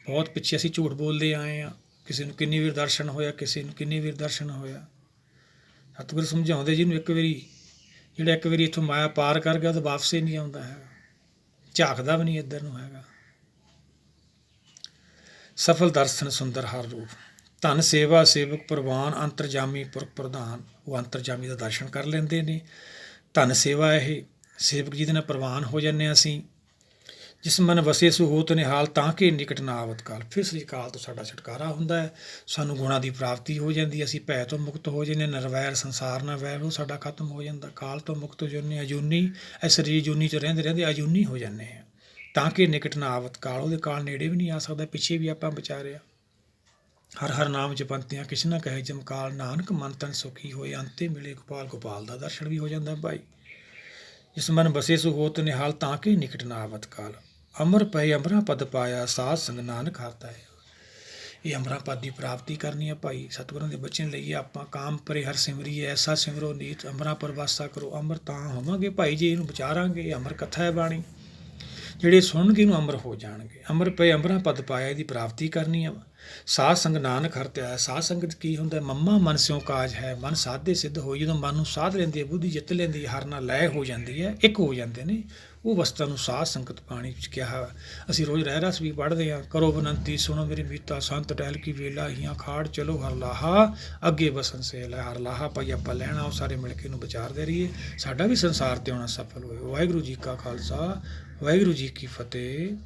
ਬਹੁਤ ਪਿੱਛੇ ਅਸੀਂ ਝੂਠ ਬੋਲਦੇ ਆਏ ਹਾਂ, ਕਿਸੇ ਨੂੰ ਕਿੰਨੀ ਵਾਰ ਦਰਸ਼ਨ ਹੋਇਆ, ਕਿਸੇ ਨੂੰ ਕਿੰਨੀ ਵਾਰ ਦਰਸ਼ਨ ਹੋਇਆ। ਸਤਿਗੁਰ ਸਮਝਾਉਂਦੇ ਜਿਹਨੂੰ ਇੱਕ ਵਾਰੀ ਇੱਥੋਂ ਮਾਇਆ ਪਾਰ ਕਰ ਗਿਆ ਉਹ ਤਾਂ ਵਾਪਸ ਹੀ ਨਹੀਂ ਆਉਂਦਾ ਹੈਗਾ, ਝਾਕਦਾ ਵੀ ਨਹੀਂ ਇੱਧਰ ਨੂੰ ਹੈਗਾ। ਸਫਲ ਦਰਸ਼ਨ ਸੁੰਦਰ ਹਰ ਰੂਪ, ਧਨ ਸੇਵਾ ਸੇਵਕ ਪ੍ਰਵਾਨ, ਅੰਤਰਜਾਮੀ ਪੁਰਖ ਪ੍ਰਧਾਨ। ਉਹ ਅੰਤਰਜਾਮੀ ਦਾ ਦਰਸ਼ਨ ਕਰ ਲੈਂਦੇ ਨੇ। ਧਨ ਸੇਵਾ ਇਹ ਸੇਵਕ ਜਿਹਦੇ ਨਾਲ ਪ੍ਰਵਾਨ ਹੋ ਜਾਂਦੇ ਹਾਂ ਅਸੀਂ। ਜਿਸ ਮਨ ਵਸੇ ਸੋ ਹੋਤ ਨਿਹਾਲ ਤਾਂ ਕਿ ਨਿਕਟ ਨਾ ਆਵਤ ਕਾਲ। ਫਿਰ ਸ੍ਰੀ ਕਾਲ ਤੋਂ ਸਾਡਾ ਛੁਟਕਾਰਾ ਹੁੰਦਾ ਹੈ, ਸਾਨੂੰ ਗੁਣਾਂ ਦੀ ਪ੍ਰਾਪਤੀ ਹੋ ਜਾਂਦੀ ਹੈ, ਅਸੀਂ ਭੈ ਤੋਂ ਮੁਕਤ ਹੋ ਜਾਂਦੇ, ਨਿਰਵੈਰ ਸੰਸਾਰ ਨਾਲ ਵੈਰ ਉਹ ਸਾਡਾ ਖਤਮ ਹੋ ਜਾਂਦਾ। ਕਾਲ ਤੋਂ ਮੁਕਤ ਹੋ ਜਾਂਦੇ, ਅਜੂਨੀ ਇਹ ਸਰੀਰ ਜੂਨੀ 'ਚ ਰਹਿੰਦੇ ਰਹਿੰਦੇ ਅਜੂਨੀ ਹੋ ਜਾਂਦੇ ਹਾਂ, ਤਾਂ ਕਿ ਨਿਕਟ ਨਾ ਆਵਤ ਕਾਲ। ਉਹਦੇ ਕਾਲ ਨੇੜੇ ਵੀ ਨਹੀਂ ਆ ਸਕਦਾ, ਪਿੱਛੇ ਵੀ ਆਪਾਂ ਵਿਚਾਰਿਆ। ਹਰ ਹਰ ਨਾਮ ਜਪੰਤਿਆਂ ਕਿਛ ਨਾ ਕਹੇ ਜਮਕਾਲ, ਨਾਨਕ ਮਨ ਤਨ ਸੁਖੀ ਹੋਏ ਅੰਤੇ ਮਿਲੇ ਗੋਪਾਲ। ਗੋਪਾਲ ਦਾ ਦਰਸ਼ਨ ਵੀ ਹੋ ਜਾਂਦਾ ਭਾਈ। ਜਿਸ ਮਨ ਬਸੇ ਸੋ ਹੋਤ ਨਿਹਾਲ ਤਾਂ ਕਿ ਨਿਕਟ ਨਾ ਆਵਤ ਕਾਲ। ਅਮਰ ਪਏ ਅਮਰਾਂ ਪਦ ਪਾਇਆ, ਸਾਧ ਸੰਗ ਨਾਨਕ ਹਰਤਾ ਹੈ। ਇਹ ਅਮਰਾਂ ਪਦ ਦੀ ਪ੍ਰਾਪਤੀ ਕਰਨੀ ਹੈ ਭਾਈ। ਸਤਿਗੁਰਾਂ ਦੇ ਬਚਨ ਲਈਏ ਆਪਾਂ, ਕਾਮ ਪਰੇ ਹਰ ਸਿਮਰੀਏ ਐਸਾ ਸਿਮਰੋ ਨੀਤ, ਅਮਰਾਂ ਪਰ ਵਾਸਾ ਕਰੋ। ਅਮਰ ਤਾਂ ਹੋਵਾਂਗੇ ਭਾਈ ਜੇ ਇਹਨੂੰ ਵਿਚਾਰਾਂਗੇ। ਇਹ ਅਮਰ ਕਥਾ ਹੈ ਬਾਣੀ, ਜਿਹੜੇ ਸੁਣਨਗੇ ਇਹਨੂੰ ਅਮਰ ਹੋ ਜਾਣਗੇ। ਅਮਰ ਪਏ ਅਮਰਾਂ ਪਦ ਪਾਇਆ, ਇਹਦੀ ਪ੍ਰਾਪਤੀ ਕਰਨੀ ਹੈ। ਸਾਧ ਸੰਗ ਨਾਨਕ ਹਰਤਿਆ। ਸਾਧ ਸੰਗਤ ਕੀ ਹੁੰਦਾ? ਮੰਮਾ ਮਨ ਸਿਉ ਕਾਜ ਹੈ। ਮਨ ਸਾਧੇ ਸਿੱਧ ਹੋਈ, ਜਦੋਂ ਮਨ ਨੂੰ ਸਾਧ ਲੈਂਦੀ ਹੈ, ਬੁੱਧੀ ਜਿੱਤ ਲੈਂਦੀ ਹੈ, ਹਰ ਨਾਲ ਲੈ ਹੋ ਜਾਂਦੀ ਹੈ, ਇੱਕ ਹੋ ਜਾਂਦੇ ਨੇ, ਉਹ ਅਵਸਥਾ ਨੂੰ ਸਾਧ ਸੰਗਤ ਬਾਣੀ ਵਿੱਚ ਕਿਹਾ। ਅਸੀਂ ਰੋਜ਼ ਰਹਿ ਰਸ ਵੀ ਪੜ੍ਹਦੇ ਹਾਂ। ਕਰੋ ਬਨੰਤੀ ਸੁਣੋ ਮੇਰੀ ਮੀਤਾ, ਸੰਤ ਟਹਿਲ ਕੀ ਵੇਲਾ ਹੀਆਂ ਖਾੜ ਚਲੋ ਹਰ ਲਾਹਾ, ਅੱਗੇ ਬਸਨ ਸੇ ਲੈ। ਹਰ ਲਾਹਾ ਭਾਈ ਆਪਾਂ ਲੈਣਾ, ਉਹ ਸਾਰੇ ਮਿਲ ਕੇ ਇਹਨੂੰ ਵਿਚਾਰਦੇ ਰਹੀਏ, ਸਾਡਾ ਵੀ ਸੰਸਾਰ ਤੇ ਆਉਣਾ ਸਫਲ ਹੋਏ। ਵਾਹਿਗੁਰੂ ਜੀ ਕਾ ਖਾਲਸਾ, ਵਾਹਿਗੁਰੂ ਜੀ ਕੀ ਫਤਿਹ।